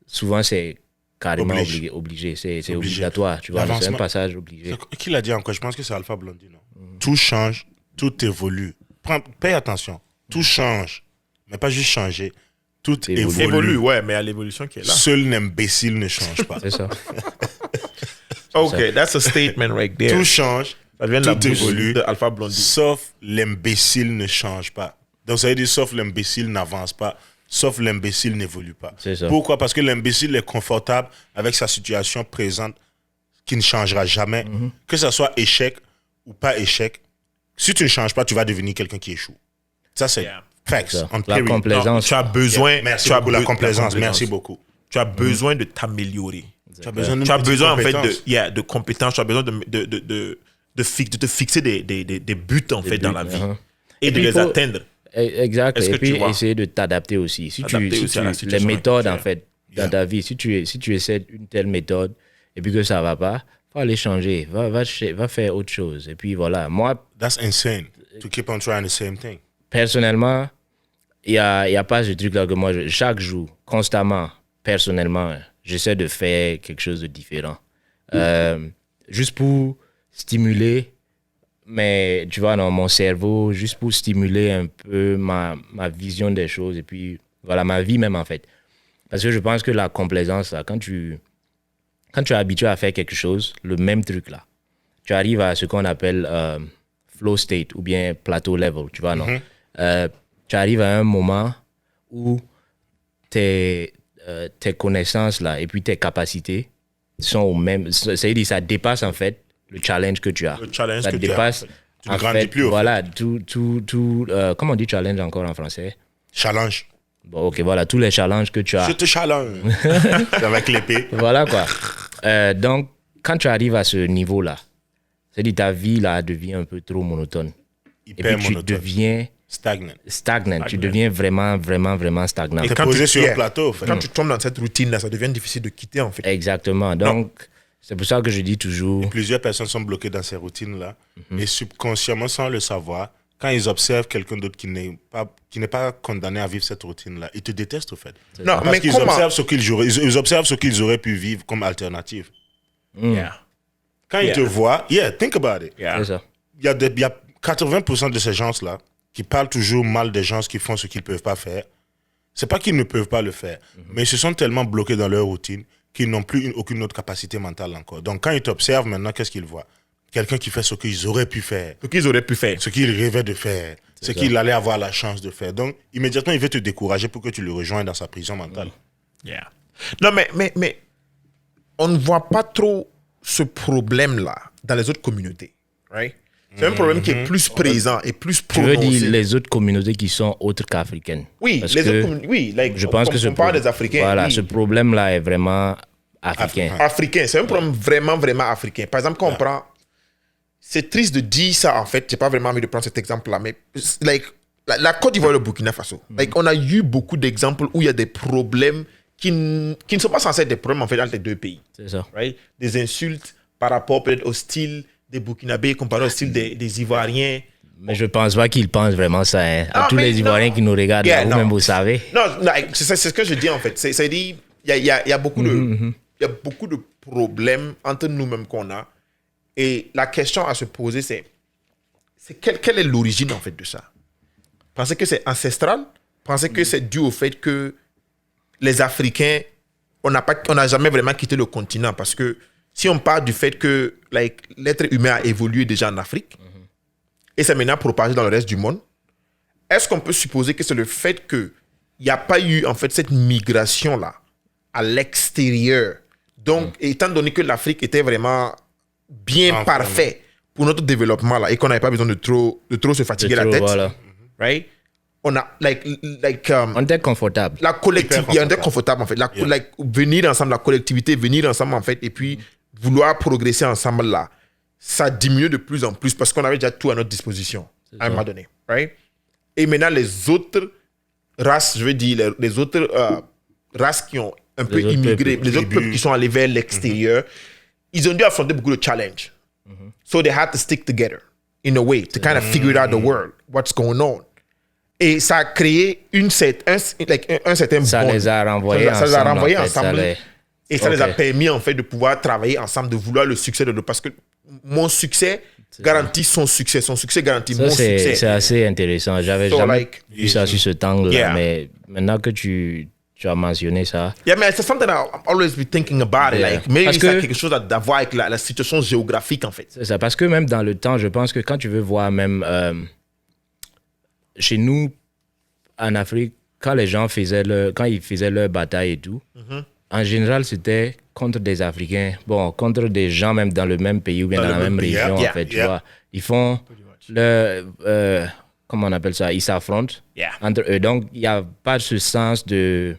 souvent c'est carrément obligé. C'est obligé. obligatoire. Tu vois, c'est un L'avancement. passage obligé. Qui l'a dit encore? Je pense que c'est Alpha Blondie, non? Tout change, tout évolue. Paye attention. Tout change. Mais pas juste changer. Tout Évolue. Évolue, ouais, mais il y a l'évolution qui est là. Seul l'imbécile ne change pas. C'est ça. Ok, that's a statement right there. Tout change, Ça vient de la tout bouche évolue, de Alpha Blondie. sauf l'imbécile ne change pas. Donc ça veut dire sauf l'imbécile n'avance pas, sauf l'imbécile n'évolue pas. C'est ça. Pourquoi? Parce que l'imbécile est confortable avec sa situation présente qui ne changera jamais. Que ce soit échec ou pas échec, si tu ne changes pas, tu vas devenir quelqu'un qui échoue. Ça, c'est Yeah. facts. Ça. On La period. complaisance. Tu as besoin. Merci tu as beaucoup, la be- complaisance. Merci beaucoup. Tu as besoin de t'améliorer. Tu as besoin, d'une Tu as petite besoin en fait compétence. de compétences. Tu as besoin de te fixer des buts en fait dans la vie et de puis, les il faut- atteindre. Exact. Est-ce Et que puis tu vois? essayer de t'adapter aussi. Si Adapter tu, aussi à la les situation méthodes en actuelle. fait dans ta vie, si tu essaies une telle méthode et puis que ça va pas, faut aller changer, va faire autre chose. Et puis voilà, moi That's insane to keep on trying the same thing. personnellement, il y a pas ce truc là que moi chaque jour, constamment, personnellement, j'essaie de faire quelque chose de différent, juste pour stimuler. Mais tu vois, dans mon cerveau, juste pour stimuler un peu ma vision des choses et puis, voilà, ma vie même en fait. Parce que je pense que la complaisance, là, quand tu es habitué à faire quelque chose, le même truc là, tu arrives à ce qu'on appelle flow state ou bien plateau level, tu vois, non? Tu arrives à un moment où tes connaissances là et puis tes capacités sont au même. C'est-à-dire ça dépasse en fait le challenge que tu as. Le challenge ça que tu as, dépasse. en fait. Tu ne en grandis fait, plus, au voilà, comment on dit challenge encore en français? Challenge. Bon, ok, voilà, tous les challenges que tu as. Je te challenge. Avec l'épée. Voilà quoi. Donc, quand tu arrives à ce niveau-là, c'est-à-dire ta vie là devient un peu trop monotone. Et Hyper puis tu monotone. deviens Stagnant. Tu deviens vraiment stagnant. T'es quand posé tu- sur yeah. un plateau, en fait. Quand tu tombes dans cette routine-là, ça devient difficile de quitter, en fait. Exactement. Donc, c'est pour ça que je dis toujours. Plusieurs personnes sont bloquées dans ces routines-là. Et subconsciemment, sans le savoir, quand ils observent quelqu'un d'autre qui n'est pas condamné à vivre cette routine-là, ils te détestent, au fait. Non, Parce mais qu'ils comment... observent ils observent ce qu'ils auraient pu vivre comme alternative. Yeah. Quand ils te voient, think about it. Yeah. C'est ça. Il y a 80% de ces gens-là qui parlent toujours mal des gens qui font ce qu'ils ne peuvent pas faire. C'est pas qu'ils ne peuvent pas le faire, mais ils se sont tellement bloqués dans leur routine qu'ils n'ont plus aucune autre capacité mentale encore. Donc quand ils t'observent maintenant, qu'est-ce qu'ils voient? Quelqu'un qui fait ce qu'ils auraient pu faire, Ce qu'ils auraient pu faire. ce qu'ils rêvaient de faire, ce qu'il allait avoir la chance de faire. Donc immédiatement, il veut te décourager pour que tu le rejoignes dans sa prison mentale. Yeah. Non, mais on ne voit pas trop ce problème-là dans les autres communautés. Right? C'est un problème qui est plus présent et plus Tu veux prononcé. dire les autres communautés qui sont autres qu'africaines? Oui, Parce les que autres communautés. Oui, like, je pense que on parle des Africains. Voilà, oui. ce problème-là est vraiment africain. Africain, c'est un problème vraiment, vraiment africain. Par exemple, quand on prend... C'est triste de dire ça, en fait. J'ai pas vraiment envie de prendre cet exemple-là, mais like, la Côte d'Ivoire et le Burkina Faso, like, on a eu beaucoup d'exemples où il y a des problèmes qui ne sont pas censés être des problèmes, en fait, entre les deux pays. C'est ça. Right? Des insultes par rapport peut-être au style des Burkinabés comparé au style des Ivoiriens. Mais je pense pas qu'ils pensent vraiment ça. Hein. À Ah, tous mais les Ivoiriens non. qui nous regardent, Yeah, là, non. vous-même vous savez. Non, c'est ce que je dis, en fait. C'est-à-dire, il y a beaucoup de... Il y a beaucoup de problèmes entre nous-mêmes qu'on a. Et la question à se poser, c'est quelle est l'origine, en fait, de ça? Pensez que c'est ancestral? Pensez que c'est dû au fait que les Africains, on n'a jamais vraiment quitté le continent? Parce que si on part du fait que l'être humain a évolué déjà en Afrique, et c'est maintenant propagé dans le reste du monde, est-ce qu'on peut supposer que c'est le fait qu'il n'y a pas eu, en fait, cette migration-là à l'extérieur? Donc, étant donné que l'Afrique était vraiment bien parfait pour notre développement là, et qu'on n'avait pas besoin de trop se fatiguer la tête, Voilà. right? On a On était confortable. la collectivité, il y a un truc confortable en fait, venir ensemble, la collectivité, venir ensemble en fait, et puis vouloir progresser ensemble là, ça diminue de plus en plus parce qu'on avait déjà tout à notre disposition à un moment donné, right? Et maintenant les autres races, je veux dire les autres races qui ont un peu autres immigré, peuples. les autres peuples qui sont allés vers l'extérieur, ils ont dû affronter beaucoup de challenges. So they had to stick together in a way to kind of figure out the world, what's going on. Et ça a créé un certain Ça bond. les a renvoyés Ça les a ensemble, renvoyés en fait. Ça ensemble. les- Et ça les a Ok. permis en fait de pouvoir travailler ensemble, de vouloir le succès de l'autre. Parce que mon succès garantit son succès garantit Ça, mon c'est succès. assez intéressant. J'avais So, jamais like, vu ça sur ce angle-là, Yeah. mais maintenant que tu as mentionné ça, Yeah, man, c'est something I'll always be thinking about it. Yeah. Like, maybe Parce ça a que- quelque chose à voir avec la situation géographique en fait. c'est ça. Parce que même dans le temps, je pense que quand tu veux voir même chez nous, en Afrique, quand les gens quand ils faisaient leur bataille et tout, en général, c'était contre des Africains. Bon, contre des gens même dans le même pays ou bien dans la même pays, région, yeah, en fait, tu yeah. vois. Ils font comment on appelle ça? Ils s'affrontent Yeah. entre eux. Donc, il n'y a pas ce sens de...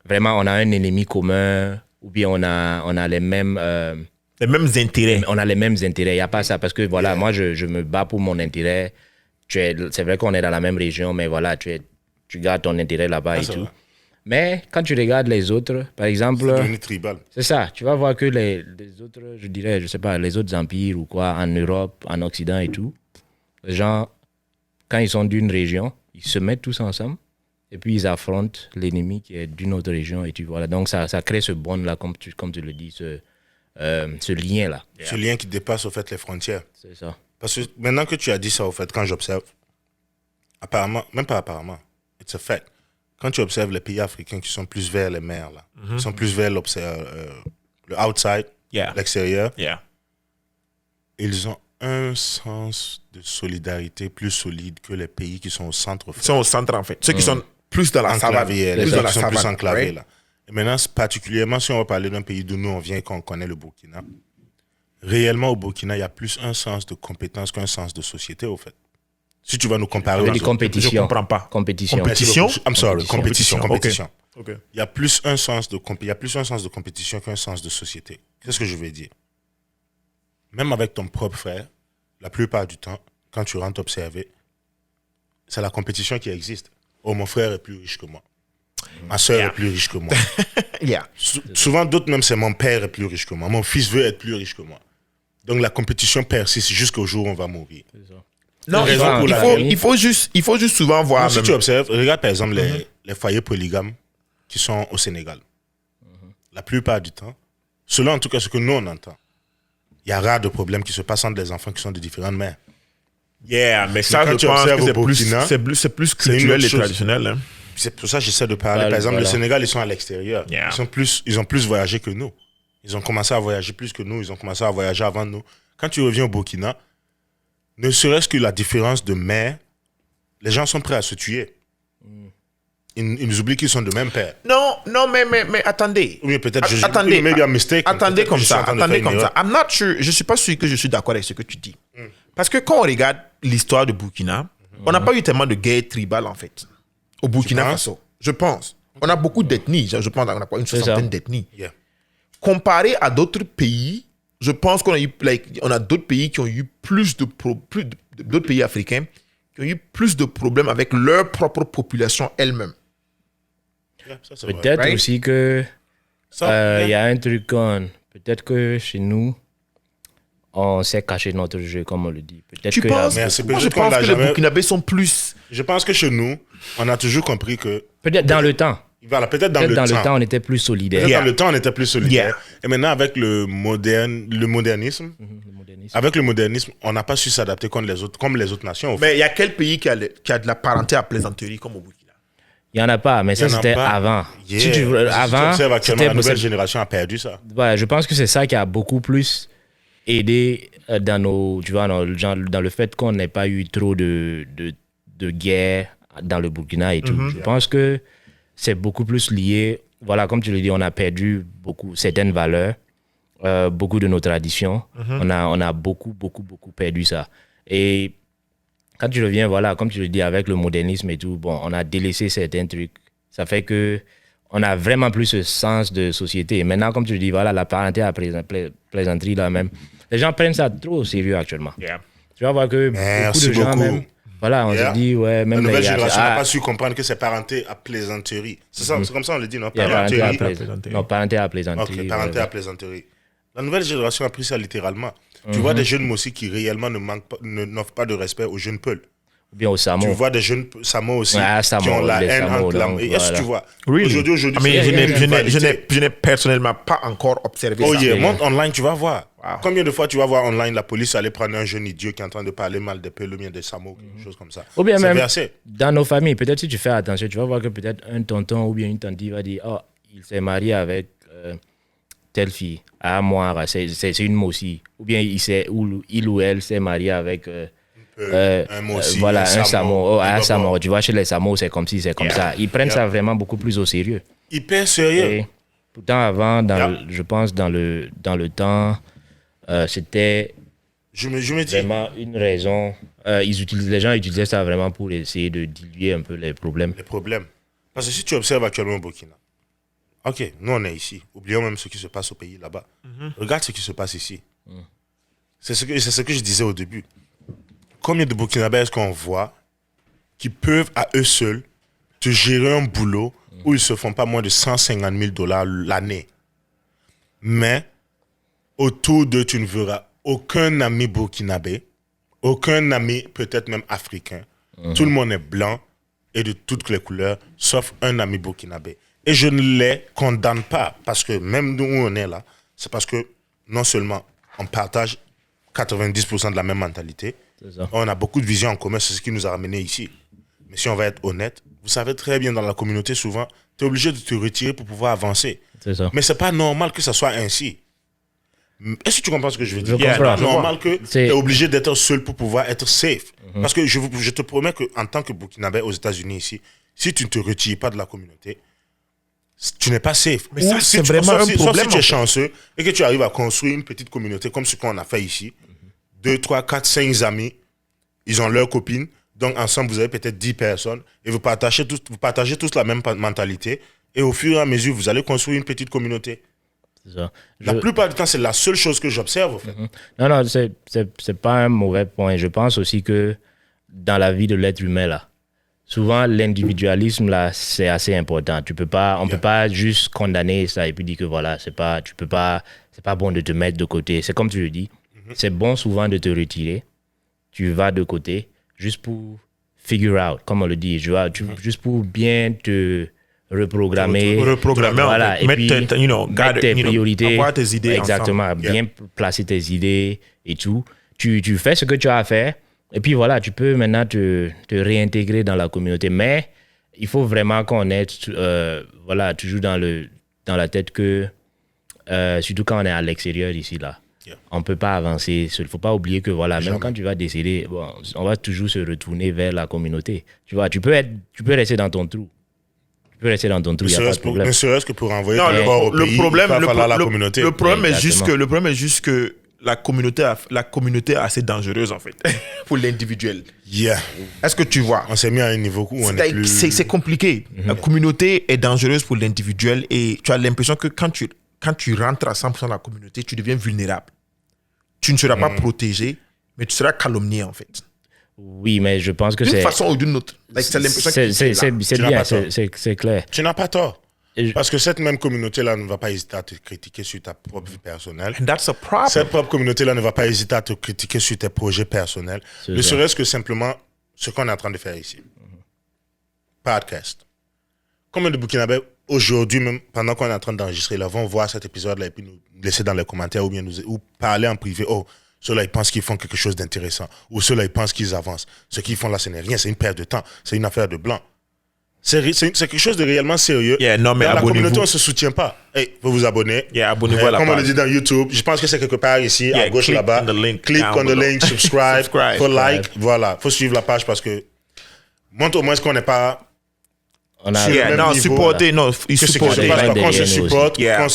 Vraiment, on a un ennemi commun ou bien on a les mêmes... Les mêmes intérêts. on a les mêmes intérêts. Il n'y a pas ça parce que, voilà, moi, je me bats pour mon intérêt. C'est vrai qu'on est dans la même région, mais voilà, tu gardes ton intérêt là-bas et c'est tout. vrai. Mais quand tu regardes les autres, par exemple, C'est devenu tribal. c'est ça, tu vas voir que les autres, je dirais, je sais pas, les autres empires ou quoi, en Europe, en Occident et tout, les gens, quand ils sont d'une région, ils se mettent tous ensemble et puis ils affrontent l'ennemi qui est d'une autre région et tu vois. Donc ça crée ce bond-là, comme tu le dis, ce lien-là. Ce lien qui dépasse, au fait, les frontières. C'est ça. Parce que maintenant que tu as dit ça, au fait, quand j'observe, apparemment, même pas apparemment, it's a fact. Quand tu observes les pays africains qui sont plus vers les mers, là, qui sont plus vers le outside, Yeah. l'extérieur, Yeah. ils ont un sens de solidarité plus solide que les pays qui sont au centre, Ils sont au centre en fait. Ceux qui sont plus dans la savane. enclavés, Plus les dans gens la qui sont plus savane. enclavés. right? Là. Et maintenant, particulièrement si on va parler d'un pays d'où nous on vient et qu'on connaît le Burkina, réellement au Burkina, il y a plus un sens de compétence qu'un sens de société, au fait. Si tu vas nous comparer... Des compétitions. Je comprends pas. Compétition. Compétition. I'm sorry, compétition. Ok. Il y a plus un sens de compétition qu'un sens de société. Qu'est-ce que je veux dire? Même avec ton propre frère, la plupart du temps, quand tu rentres observer, c'est la compétition qui existe. Oh, mon frère est plus riche que moi. Ma soeur est plus riche que moi. Yeah. Souvent, d'autres même, c'est mon père est plus riche que moi. Mon fils veut être plus riche que moi. Donc, la compétition persiste jusqu'au jour où on va mourir. Non, Raison pour laquelle- il faut juste souvent voir. Si tu observes, regarde par exemple les foyers polygames qui sont au Sénégal. La plupart du temps, selon en tout cas ce que nous on entend, il y a rare de problèmes qui se passent entre des enfants qui sont de différentes mères. Yeah, mais ça, quand je tu pense observes que c'est au plus, Burkina, c'est plus une culturel autre et chose. traditionnel. Hein. C'est pour ça que j'essaie de parler. Par exemple, Voilà. le Sénégal, ils sont à l'extérieur. Yeah. Ils ont plus voyagé que nous. Ils ont commencé à voyager plus que nous. Ils ont commencé à voyager avant nous. Quand tu reviens au Burkina, ne serait-ce que la différence de mère, les gens sont prêts à se tuer. Ils nous oublient qu'ils sont de même père. Non, mais attendez. Ou bien peut-être Attendez, maybe a mistake. attendez Peut-être comme que je suis ça, en train de faire attendez une comme erreur. ça. I'm not sure, je suis pas sûr que je suis d'accord avec ce que tu dis. Parce que quand on regarde l'histoire de Burkina, on n'a pas eu tellement de guerres tribales en fait. Au Burkina penses? Faso, je pense. On a beaucoup d'ethnies, je pense qu'on a pas une ça. soixantaine d'ethnies. Yeah. Comparé à d'autres pays, je pense qu'on a eu, on a d'autres pays qui ont eu d'autres pays africains qui ont eu plus de problèmes avec leur propre population elle-même. Yeah, ça, c'est vrai. Peut-être Right? aussi que Ça, il y a un truc peut-être que chez nous, on s'est caché notre jeu, comme on le dit. Peut-être Tu que penses? Mais c'est Moi, je peut-être qu'on pense l'a que les jamais- Burkinabés sont plus... Je pense que chez nous, on a toujours compris que... peut-être dans le temps. Voilà, peut-être dans, Peut-être dans le le temps, on était plus solidaires. Peut-être dans le temps, on était plus solidaires. Yeah. Et maintenant, avec le modernisme, Le modernisme. avec le modernisme, on n'a pas su s'adapter comme les autres nations. au fait. Mais il y a quel pays qui a de la parenté à plaisanterie comme au Burkina? Il n'y en a pas, mais Il y ça, en a c'était pas. avant. Yeah. Si tu veux, avant, observes actuellement, la c'était nouvelle génération a perdu ça. ouais, je pense que c'est ça qui a beaucoup plus aidé dans nos, tu vois, dans le fait qu'on n'ait pas eu trop de guerre dans le Burkina et tout. Je pense que c'est beaucoup plus lié, voilà, comme tu le dis, on a perdu certaines valeurs, beaucoup de nos traditions. On a beaucoup perdu ça. Et quand tu reviens, voilà, comme tu le dis, avec le modernisme et tout, bon, on a délaissé certains trucs. Ça fait que on a vraiment plus ce sens de société. Et maintenant, comme tu le dis, voilà, la parenté à plaisanterie là même. Les gens prennent ça trop au sérieux actuellement. Yeah. Tu vas voir que Merci beaucoup de gens beaucoup. même, voilà, on Yeah. se dit, ouais, même La nouvelle les gars, génération n'a pas su comprendre que c'est parenté à plaisanterie. C'est ça, c'est comme ça on le dit, non? il y a parenté à Parenterie. plaisanterie. Non, parenté à plaisanterie. Ok, parenté ouais. à plaisanterie. La nouvelle génération a pris ça littéralement. Tu vois des jeunes aussi qui réellement n'offrent pas de respect aux jeunes peuls. Ou bien au Tu Samo. vois des jeunes Samo aussi Ouais, Samo, qui ont la les haine Samo, entre la... donc, Est-ce que voilà. tu vois? Really? Aujourd'hui, I mean, c'est je une n'ai- rivalité. je n'ai personnellement pas encore observé Oh ça. yeah, monte online, tu vas voir. Wow. Combien de fois tu vas voir online la police aller prendre un jeune idiot qui est en train de parler mal des Peuls ou bien des Samo, quelque chose comme ça. Ou bien C'est même versé. dans nos familles, peut-être si tu fais attention, tu vas voir que peut-être un tonton ou bien une tante va dire, oh, il s'est marié avec telle fille. Ah, moi, c'est une Mossi. Ou bien il ou elle s'est marié avec... un Mossi, voilà, un Samo. Oh, un Baba. Samo. Tu vois, chez les Samo, c'est comme si, c'est comme ça. Ils prennent ça vraiment beaucoup plus au sérieux. Hyper sérieux. Et pourtant, avant, Yeah. je pense, dans le temps, c'était Je me dis, vraiment une raison. Les gens utilisaient ça vraiment pour essayer de diluer un peu les problèmes. les problèmes. Parce que si tu observes actuellement au Burkina, ok, nous on est ici. Oublions même ce qui se passe au pays là-bas. Regarde ce qui se passe ici. C'est ce que je disais au début. Combien de Burkinabés est-ce qu'on voit qui peuvent à eux seuls te gérer un boulot où ils se font pas moins de 150 000 $ l'année. Mais autour d'eux, tu ne verras aucun ami burkinabé, aucun ami peut-être même africain. Tout le monde est blanc et de toutes les couleurs, sauf un ami burkinabé. Et je ne les condamne pas, parce que même nous où on est là, c'est parce que non seulement on partage 90% de la même mentalité, C'est ça. on a beaucoup de visions en commun, c'est ce qui nous a ramenés ici. Mais si on va être honnête, vous savez très bien, dans la communauté, souvent, tu es obligé de te retirer pour pouvoir avancer. C'est ça. Mais c'est pas normal que ça soit ainsi. Est-ce que tu comprends ce que je veux dire? Je comprends. C'est normal que tu C'est- es obligé d'être seul pour pouvoir être safe. Parce que je te promets qu'en tant que Burkinabé aux États-Unis ici, si tu ne te retires pas de la communauté, tu n'es pas safe. Mais ça, c'est vraiment sauf un si problème, tu es en fait. chanceux et que tu arrives à construire une petite communauté comme ce qu'on a fait ici. 2, 3, 4, 5 amis, ils ont leurs copines. Donc, ensemble, vous avez peut-être 10 personnes et vous partagez tous la même mentalité. Et au fur et à mesure, vous allez construire une petite communauté. C'est ça. La plupart du temps, c'est la seule chose que j'observe, en fait. Non, c'est pas un mauvais point. Je pense aussi que dans la vie de l'être humain, là, souvent, l'individualisme, là, c'est assez important. On peut pas juste condamner ça et puis dire que voilà, c'est pas bon de te mettre de côté. C'est comme tu le dis, c'est bon souvent de te retirer. Tu vas de côté juste pour figure out, comme on le dit, juste pour bien te reprogrammer, voilà, et puis mettre tes priorités, avoir tes idées exactement, ensemble. bien placer tes idées et tout. Tu fais ce que tu as à faire. Et puis voilà, tu peux maintenant te réintégrer dans la communauté. Mais il faut vraiment qu'on ait toujours dans la tête que, surtout quand on est à l'extérieur ici, là, on ne peut pas avancer. Il ne faut pas oublier que voilà, même quand tu vas décéder, on va toujours se retourner vers la communauté. Tu vois, tu peux rester dans ton trou. Tu peux rester dans ton trou, il n'y a pas de problème. Ne serait-ce que pour envoyer Non, ton corps au pays, il va falloir la communauté. Le problème est Exactement. juste que la communauté est assez dangereuse, en fait, pour l'individuel. Yeah. Est-ce que tu vois? On s'est mis à un niveau où on est plus... C'est compliqué. La communauté est dangereuse pour l'individuel et tu as l'impression que quand tu rentres à 100% dans la communauté, tu deviens vulnérable. Tu ne seras pas protégé, mais tu seras calomnié, en fait. Oui, mais je pense que D'une c'est... façon ou d'une autre. C'est l'impression que C'est Tu n'as bien, pas tort. c'est clair. Tu n'as pas tort. Et- Parce que cette même communauté-là ne va pas hésiter à te critiquer sur ta propre vie personnelle. And that's a problem. Cette propre communauté-là ne va pas hésiter à te critiquer sur tes projets personnels. C'est Ne ça. serait-ce que simplement ce qu'on est en train de faire ici. Podcast. Combien de Burkinabés, aujourd'hui même, pendant qu'on est en train d'enregistrer, là, vont voir cet épisode-là et puis nous laisser dans les commentaires ou parler en privé. Oh, ceux-là, ils pensent qu'ils font quelque chose d'intéressant. Ou ceux-là, ils pensent qu'ils avancent. Ce qu'ils font là, ce n'est rien. C'est une perte de temps. C'est une affaire de blanc. C'est quelque chose de réellement sérieux. Yeah, non, mais dans la abonnez-vous. communauté, on ne se soutient pas. Hey, vous vous abonnez. Yeah, abonnez-vous à la Comme on le page. dit dans YouTube, je pense que c'est quelque part ici, Yeah, à gauche click là-bas. on the link Click down on the below. link, subscribe, Subscribe. faut like. Voilà, faut suivre la page parce que montre au moins qu'on n'est pas... On a, Sur le Yeah, même non, niveau, supporter, non, Que il c'est supporte. quelque chose derrière qu'on se nous supporte, aussi. Yeah.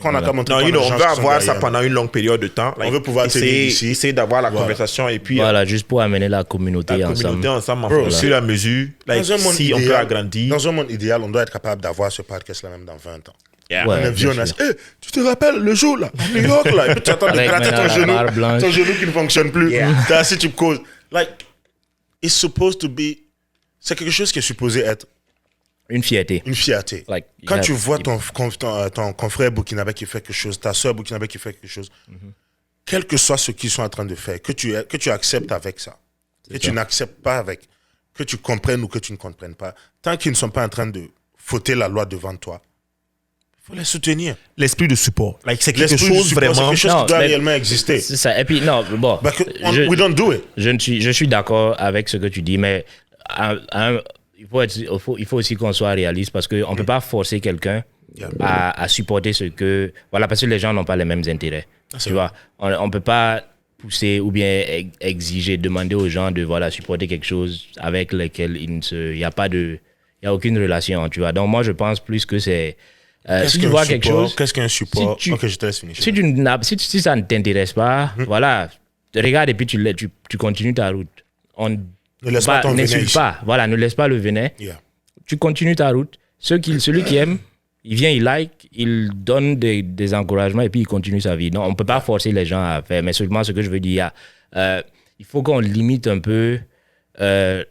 qu'on n'a qu'à montrer Non, qu'on a des on gens veut qui sont avoir ça derrière pendant une longue période de temps. On veut pouvoir tenir ici. Essayer d'avoir la Voilà. conversation et puis voilà, juste pour amener la communauté la ensemble. communauté ensemble, en Bro, fait, au fur et à mesure. Like, Dans un monde si on peut idéal- agrandir. Dans un monde idéal, on doit être capable d'avoir ce podcast-là même dans 20 ans. Yeah. Ouais. On est vieux, on bien a sûr. dit, hey, tu te rappelles le jour là, à New York là, et puis tu attends de Avec gratter maintenant la barre blanche. ton genou qui ne fonctionne plus. Yeah. T'es assis, tu causes. Like, it's supposed to be, c'est quelque chose qui est supposé être Une fierté. une fierté. Like, Quand yeah, tu vois ton confrère burkinabé qui fait quelque chose, ta soeur burkinabé qui fait quelque chose, quel que soit ce qu'ils sont en train de faire, que tu acceptes avec ça, que tu n'acceptes pas avec, que tu comprennes ou que tu ne comprennes pas, tant qu'ils ne sont pas en train de fauter la loi devant toi, il faut les soutenir. L'esprit de support. Like, c'est quelque L'esprit du chose support, vraiment. c'est quelque chose Non, qui doit mais- réellement exister. C'est ça. Et puis, non, bon. But je- we don't do it. Je suis d'accord avec ce que tu dis, mais il faut aussi qu'on soit réaliste parce qu'on ne peut pas forcer quelqu'un Yeah. à supporter ce que... Voilà, parce que les gens n'ont pas les mêmes intérêts. c'est Tu vois, on ne peut pas pousser ou bien exiger, demander aux gens de voilà, supporter quelque chose avec lequel il n'y a aucune relation. Tu vois. Donc moi, je pense plus que c'est... si tu vois quelque chose... Qu'est-ce qu'un support? si tu- Ok, je te laisse finir. Si ça ne t'intéresse pas, voilà, regarde et puis tu continues ta route. Ne laisse pas ton venin n'insulte ici. pas, voilà, ne laisse pas le venin. Yeah. Tu continues ta route. Celui qui aime, il vient, il like, il donne des encouragements et puis il continue sa vie. Non, on ne peut pas forcer les gens à faire, mais seulement ce que je veux dire, il faut qu'on limite un peu, je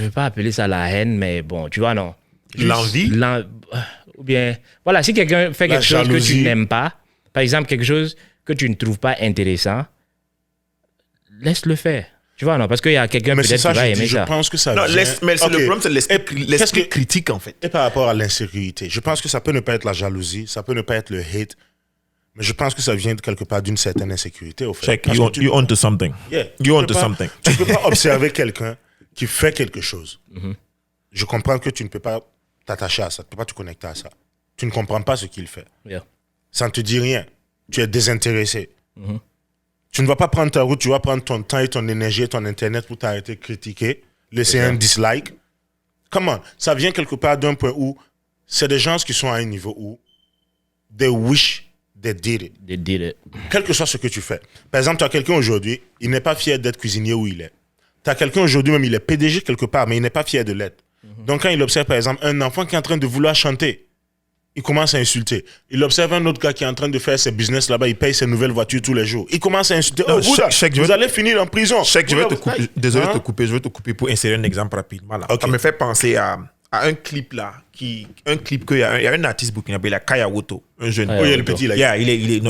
ne veux pas appeler ça la haine, mais bon, tu vois, non. Juste L'envie? Ou bien, voilà, si quelqu'un fait La quelque chose que jalousie. tu n'aimes pas, par exemple, quelque chose que tu ne trouves pas intéressant, laisse-le faire. Tu vois, non, parce qu'il y a quelqu'un Mais c'est peut-être ça, qui va je dis, aimer je ça. pense que ça Non, vient... mais c'est Ok. le problème, c'est qu'est-ce l'esprit que- critique, en fait. Et par rapport à l'insécurité, je pense que ça peut ne pas être la jalousie, ça peut ne pas être le hate, mais je pense que ça vient de quelque part d'une certaine insécurité, au fait. Check, Parce you que on to something. Yeah, You tu on peux to pas- something. Tu peux pas observer quelqu'un qui fait quelque chose. Je comprends que tu ne peux pas t'attacher à ça, tu ne peux pas te connecter à ça. Tu ne comprends pas ce qu'il fait. Yeah. Ça ne te dit rien. Tu es désintéressé. Tu ne vas pas prendre ta route, tu vas prendre ton temps et ton énergie et ton internet pour t'arrêter de critiquer, laisser un dislike. Comment? Ça vient quelque part d'un point où c'est des gens qui sont à un niveau où they wish they did it. They did it. Quel que soit ce que tu fais. Par exemple, tu as quelqu'un aujourd'hui, il n'est pas fier d'être cuisinier où il est. Tu as quelqu'un aujourd'hui, même il est PDG quelque part, mais il n'est pas fier de l'être. Donc quand il observe, par exemple, un enfant qui est en train de vouloir chanter, il commence à insulter. Il observe un autre gars qui est en train de faire ses business là-bas, il paye ses nouvelles voitures tous les jours. Il commence à insulter. Non, Vous allez finir en prison. Je vais te couper. Désolé de te couper, je vais te couper pour insérer un exemple rapidement. Là. Okay. Ça me fait penser à un clip là, qu'il y a un artiste burkinabé, là, Kaya Woto, un jeune. Oh, il y a le petit là. Yeah, il est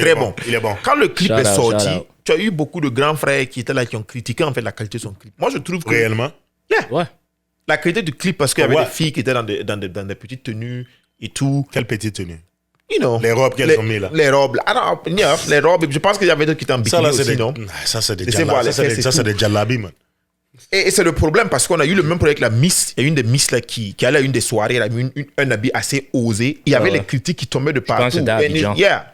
très bon. Il est bon. Quand le clip Shout est out, sorti, shout out. tu as eu beaucoup de grands frères qui étaient là, qui ont critiqué en fait la qualité de son clip. Moi, je trouve que Réellement. Ouais. la qualité du clip, parce qu'il y avait Ouais. des filles qui étaient dans des petites tenues et tout. Quelle petite tenue. You know, Les robes qu'elles ont mis là. Les robes. Les robes. Je pense qu'il y avait d'autres qui étaient en Ça bikini là, c'est aussi, des... non? Ça, c'est des Laissez voir jalabis. les fesses et Ça, c'est tout. des jalabis, man. Et c'est le problème parce qu'on a eu le même problème avec la Miss. Il y a une des Miss là qui allait à une des soirées, elle a mis un habit assez osé. Il y avait ouais. les critiques qui tombaient de pense que partout. c'était à Abidjan. Yeah.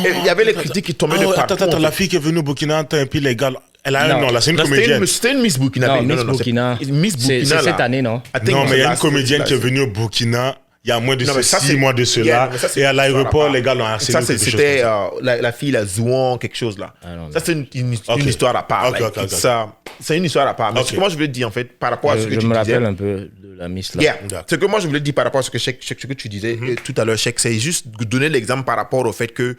Et il y avait les critiques qui tombaient de partout. Attends, en la fait. fille qui est venue au Burkina, et puis les gars, elle a un Non. nom là, c'est une Non, comédienne. C'était une Miss Burkina. Non, Miss Burkina. Miss C'est Burkina. cette là. année, non? I think Non, mais il y a une last- comédienne qui est last- venue au Burkina il y a moins de Non, mais ça, 6 c'est- mois de cela. Yeah, non, mais ça, c'est Et à une l'aéroport, histoire à les gars l'ont part. harcelé. Ça, ou quelque chose c'était comme ça. la fille, la Zouan, quelque chose là. Ah, non, Ça, c'est une Ok. histoire à part. Ok, like, ok, ok. ça, c'est une histoire à part. Mais Ok. ce que moi, je voulais te dire, en fait, par rapport à ce que Je tu me disais. rappelle un peu de la Miss là. Yeah. D'accord. Ce que moi, je voulais te dire par rapport à ce que tu disais tout à l'heure, Cheikh, c'est juste donner l'exemple par rapport au fait que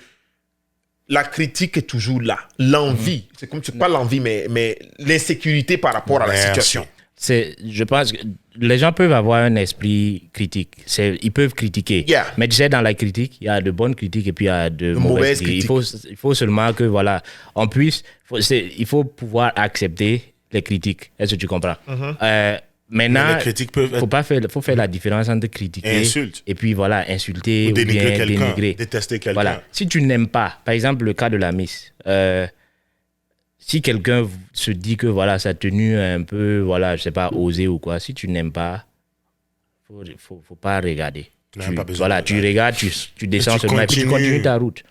la critique est toujours là. L'envie, c'est pas l'envie, mais l'insécurité par rapport à la Merci. situation. Je pense que les gens peuvent avoir un esprit critique. Ils peuvent critiquer. Yeah. Mais tu sais, dans la critique, il y a de bonnes critiques et puis il y a de mauvaises critiques. Il faut seulement que, voilà, on puisse... il faut pouvoir accepter les critiques. Est-ce que tu comprends? Mais Maintenant, les critiques peuvent être... faut faire la différence entre critiquer Et insulte. et puis, voilà, insulter Ou ou dénigrer bien quelqu'un, dénigrer. détester quelqu'un. Voilà. Si tu n'aimes pas, par exemple, le cas de la Miss, si quelqu'un se dit que voilà, sa tenue est un peu, voilà, je sais pas, osée ou quoi, si tu n'aimes pas, faut pas regarder. Tu n'as pas besoin Voilà, de tu regarder. regardes, tu descends tu seulement et puis tu continues. continues ta route.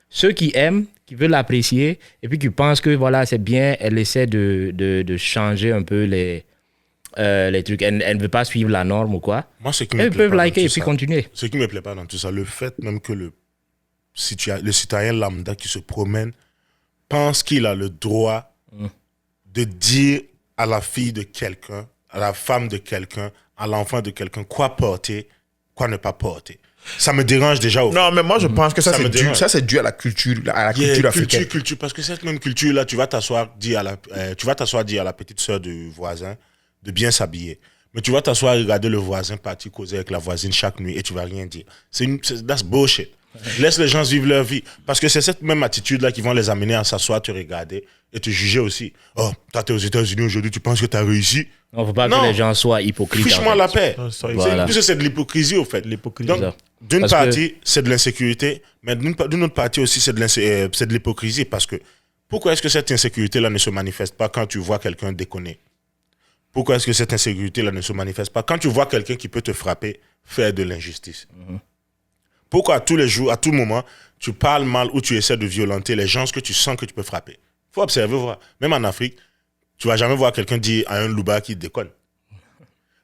Ceux qui aiment, qui veulent l'apprécier et puis qui pensent que voilà, c'est bien, elle essaie de changer un peu les trucs. Elle ne veut pas suivre la norme ou quoi. Moi, ce qui me Elles plaît peuvent pas dans liker tout et puis ça, continuer. ce qui me plaît pas dans tout ça, le fait même que le citoyen lambda qui se promène pense qu'il a le droit de dire à la fille de quelqu'un, à la femme de quelqu'un, à l'enfant de quelqu'un, quoi porter, quoi ne pas porter. Ça me dérange déjà au Non, mais moi, je pense que ça, Ça me dérange. c'est dû à la culture, Yeah, culture africaine. culture, parce que cette même culture-là, tu vas t'asseoir, dire à la petite sœur du voisin de bien s'habiller. Mais tu vas t'asseoir et regarder le voisin partir causer avec la voisine chaque nuit et tu vas rien dire. That's bullshit. Laisse les gens vivre leur vie. Parce que c'est cette même attitude-là qui vont les amener à s'asseoir, te regarder et te juger aussi. Oh, toi, t'es aux États-Unis aujourd'hui, tu penses que t'as réussi? Il ne faut pas Non. que les gens soient hypocrites. Fiche-moi en fait. la paix. Non, ça, Voilà. Plus c'est de l'hypocrisie, au fait. L'hypocrisie. Donc, C'est ça. d'une Parce partie, c'est de l'insécurité, mais d'une autre partie aussi, c'est de l'hypocrisie. Parce que pourquoi est-ce que cette insécurité-là ne se manifeste pas quand tu vois quelqu'un déconner? Pourquoi est-ce que cette insécurité-là ne se manifeste pas quand tu vois quelqu'un qui peut te frapper faire de l'injustice? Pourquoi tous les jours, à tout moment, tu parles mal ou tu essaies de violenter les gens que tu sens que tu peux frapper? Il faut observer, voir. Même en Afrique, tu vas jamais voir quelqu'un dire à un louba qui déconne.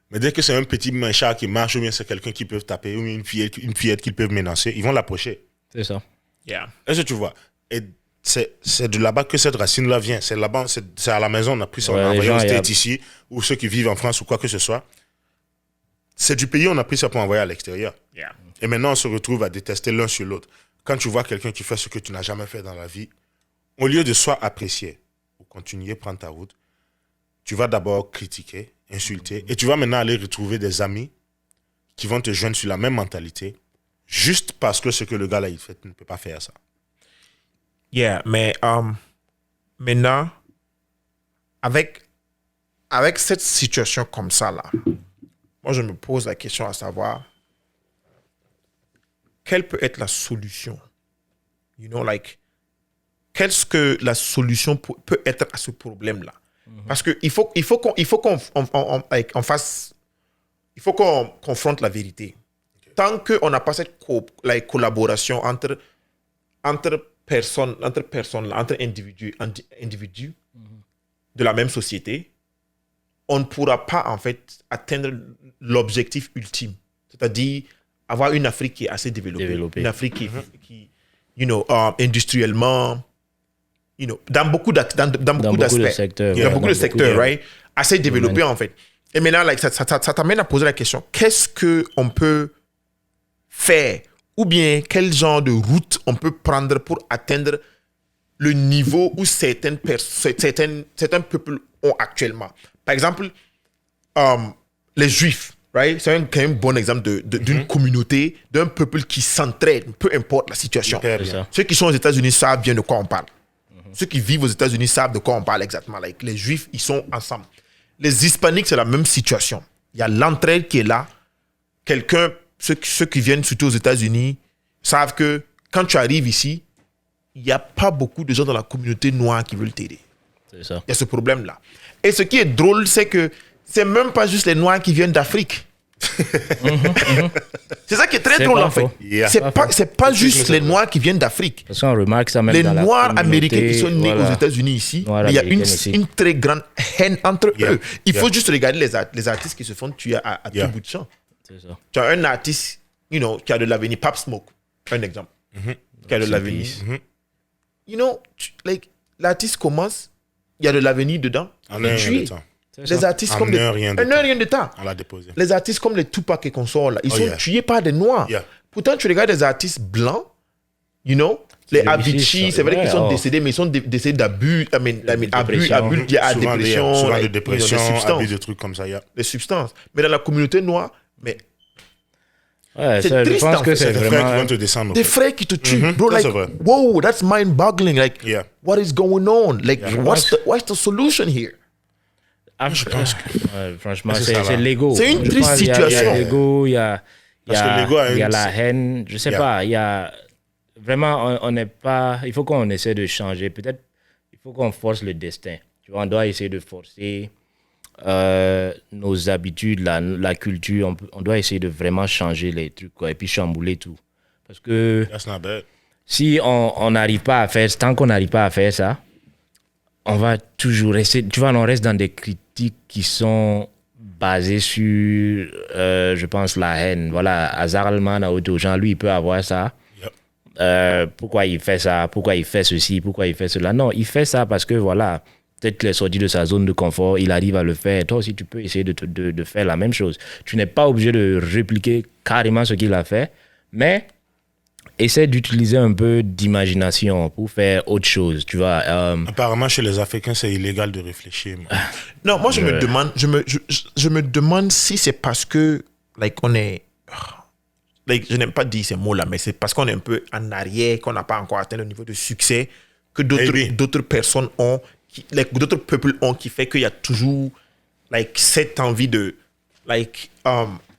Mais dès que c'est un petit manchard qui marche, ou bien c'est quelqu'un qui peut taper, ou bien une fillette qu'ils peuvent menacer, ils vont l'approcher. C'est ça. Yeah. Est-ce que tu vois? Et c'est de là-bas que cette racine-là vient. C'est là-bas, c'est à la maison, on a pris ça, on Ouais, a les envoyé gens, aux il y a- States ici, ou ceux qui vivent en France ou quoi que ce soit. C'est du pays, on a pris ça pour envoyer à l'extérieur. Yeah. Et maintenant, on se retrouve à détester l'un sur l'autre. Quand tu vois quelqu'un qui fait ce que tu n'as jamais fait dans la vie, au lieu de soit apprécier ou continuer, prendre ta route, tu vas d'abord critiquer, insulter, et tu vas maintenant aller retrouver des amis qui vont te joindre sur la même mentalité, juste parce que ce que le gars là il fait, tu ne peux pas faire ça. Yeah, mais maintenant, avec cette situation comme ça, là, moi, je me pose la question à savoir, quelle peut être la solution? You know, like, qu'est-ce que la solution peut être à ce problème-là? Parce qu'il faut qu'on fasse, il faut qu'on confronte la vérité. Tant qu'on n'a pas cette collaboration entre personnes, entre individus de la même société, on ne pourra pas, en fait, atteindre l'objectif ultime. C'est-à-dire avoir une Afrique qui est assez développée. Une Afrique qui industriellement, dans beaucoup d'aspects. Dans beaucoup de secteurs, right? Assez développé, en fait. Et maintenant, ça t'amène à poser la question, qu'est-ce qu'on peut faire? Ou bien, quel genre de route on peut prendre pour atteindre le niveau où certains peuples ont actuellement. Par exemple, les Juifs, right? C'est quand même un bon exemple d'une communauté, d'un peuple qui s'entraide, peu importe la situation. Ceux qui sont aux États-Unis savent bien de quoi on parle. Ceux qui vivent aux États-Unis savent de quoi on parle exactement. Like, les Juifs, ils sont ensemble. Les Hispaniques, c'est la même situation. Il y a l'entraide qui est là. Ceux qui viennent surtout aux États-Unis savent que quand tu arrives ici, il n'y a pas beaucoup de gens dans la communauté noire qui veulent t'aider. C'est ça. Il y a ce problème-là. Et ce qui est drôle, c'est que c'est même pas juste les noirs qui viennent d'Afrique. C'est ça qui est très drôle, en fait. Yeah. C'est pas juste les noirs qui viennent d'Afrique. Parce qu'on remarque ça même les dans noirs la américains qui sont nés aux États-Unis ici, mais il y a une très grande haine entre eux. Il faut juste regarder les artistes qui se font tuer à tout bout de champ. C'est ça. Tu as un artiste qui a de l'avenir, Pop Smoke, un exemple, qui a de l'avenir. L'artiste commence, il y a de l'avenir dedans. En un rien de temps. Les artistes comme rien de temps. On l'a déposé. Les artistes comme les Tupac et consorts, là, ils sont tués par des noirs. Pourtant, tu regardes des artistes blancs, les Avicii, c'est vrai qu'ils sont décédés, mais ils sont décédés d'abus, abus liés à dépression, souvent de dépression, abus de trucs comme ça. Des substances. Mais dans la communauté noire, Ouais, c'est ça, triste, je pense que c'est des frères qui vraiment... vont te descendre. des frères qui te tuent, bro. Ça, Like, c'est vrai. whoa, that's mind-boggling. Like, what is going on? Like, what's the solution here? Je pense que... Ouais, franchement, C'est ça, c'est là. l'ego. C'est une Je triste pense qu'il y a situation. l'ego, il y a Parce que l'ego a il y a une- la haine. Je sais pas, il y a... Vraiment, on n'est pas... Il faut qu'on essaie de changer. Peut-être il faut qu'on force le destin. Tu vois, on doit essayer de forcer nos habitudes, la culture. On doit essayer de vraiment changer les trucs, quoi, et puis chambouler tout. Parce que That's not bad. si on n'arrive pas à faire... Tant qu'on n'arrive pas à faire ça, on va toujours rester... Tu vois, on reste dans des critiques qui sont basées sur, je pense, la haine. Voilà, Hazar Alman, à autre gens, lui, il peut avoir ça. Pourquoi il fait ça? Pourquoi il fait ceci? Pourquoi il fait cela? Non, il fait ça parce que, voilà, peut-être qu'il est sorti de sa zone de confort, il arrive à le faire. Toi aussi, tu peux essayer de faire la même chose. Tu n'es pas obligé de répliquer carrément ce qu'il a fait, mais essaie d'utiliser un peu d'imagination pour faire autre chose, tu vois. Apparemment, chez les Africains, c'est illégal de réfléchir. moi. Non, moi, je me demande si c'est parce que, like, on est... Like, je n'aime pas dire ces mots-là, mais c'est parce qu'on est un peu en arrière, qu'on n'a pas encore atteint le niveau de succès que d'autres personnes ont, d'autres peuples ont, qui fait qu'il y a toujours, like, cette envie de, like,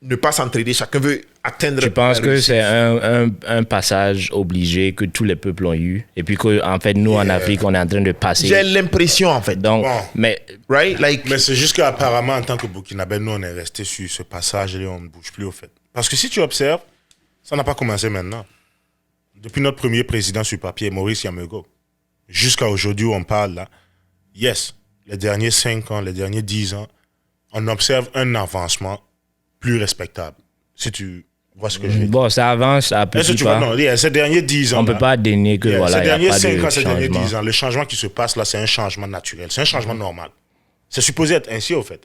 ne pas s'entraider. Chacun veut atteindre... Je pense que c'est un passage obligé que tous les peuples ont eu. Et puis qu'en fait, nous, en Afrique, on est en train de passer. J'ai l'impression, en fait. Donc, Bon. mais Right? Like, Mais c'est juste qu'apparemment, en tant que Burkinabé, nous, on est resté sur ce passage et on ne bouge plus, au fait. Parce que si tu observes, ça n'a pas commencé maintenant. Depuis notre premier président sur papier, Maurice Yamego, jusqu'à aujourd'hui où on parle, là, yes, les derniers 5 ans, les derniers 10 ans, on observe un avancement plus respectable. Si tu vois ce que je veux dire. bon, ça avance à Est-ce que petit tu vois, pas. non, ces derniers 10 ans. On ne peut pas dénier que voilà, ces il n'y a derniers pas 5 de ans, ces derniers changement. 10 ans, le changement qui se passe là, c'est un changement naturel. C'est un changement normal. C'est supposé être ainsi, au fait.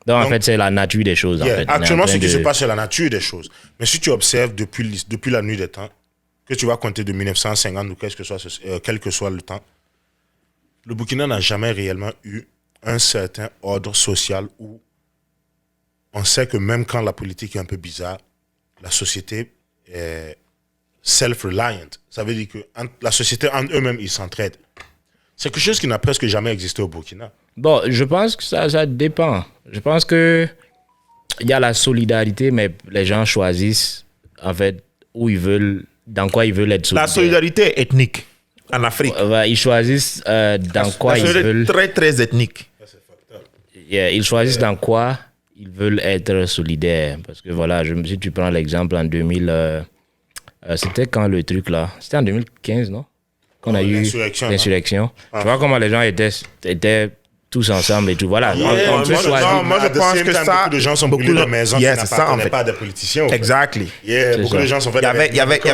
Donc, en Donc, fait, c'est la nature des choses. En fait. On est en Actuellement, train ce qui de- se passe, c'est la nature des choses. Mais si tu observes depuis la nuit des temps, que tu vas compter de 1950 ou quel que soit le temps, le Burkina n'a jamais réellement eu un certain ordre social où on sait que même quand la politique est un peu bizarre, la société est self-reliant. Ça veut dire que la société, en eux-mêmes, ils s'entraident. C'est quelque chose qui n'a presque jamais existé au Burkina. Bon, je pense que ça dépend. Je pense que il y a la solidarité, mais les gens choisissent, en fait, où ils veulent, dans quoi ils veulent être solidaires. la solidarité ethnique en Afrique. Ils choisissent dans quoi La ils solidarité veulent... très, très ethnique. Ils choisissent dans quoi ils veulent être solidaires. Parce que voilà, si tu prends l'exemple en 2000... c'était quand le truc là? C'était en 2015, non? Qu'on a eu l'insurrection, l'insurrection. Tu vois comment les gens étaient tous ensemble et tout. Voilà. Yeah, On peut moi, choisir. non, moi, je At the pense same que time, ça- beaucoup de gens sont beaucoup brûlés de- de maisons Yeah, qui c'est ça, en n'appartenaient fait. pas à des politiciens. au fait. Exactly. Yeah, C'est beaucoup ça. de gens sont fait Il y avait, des règlements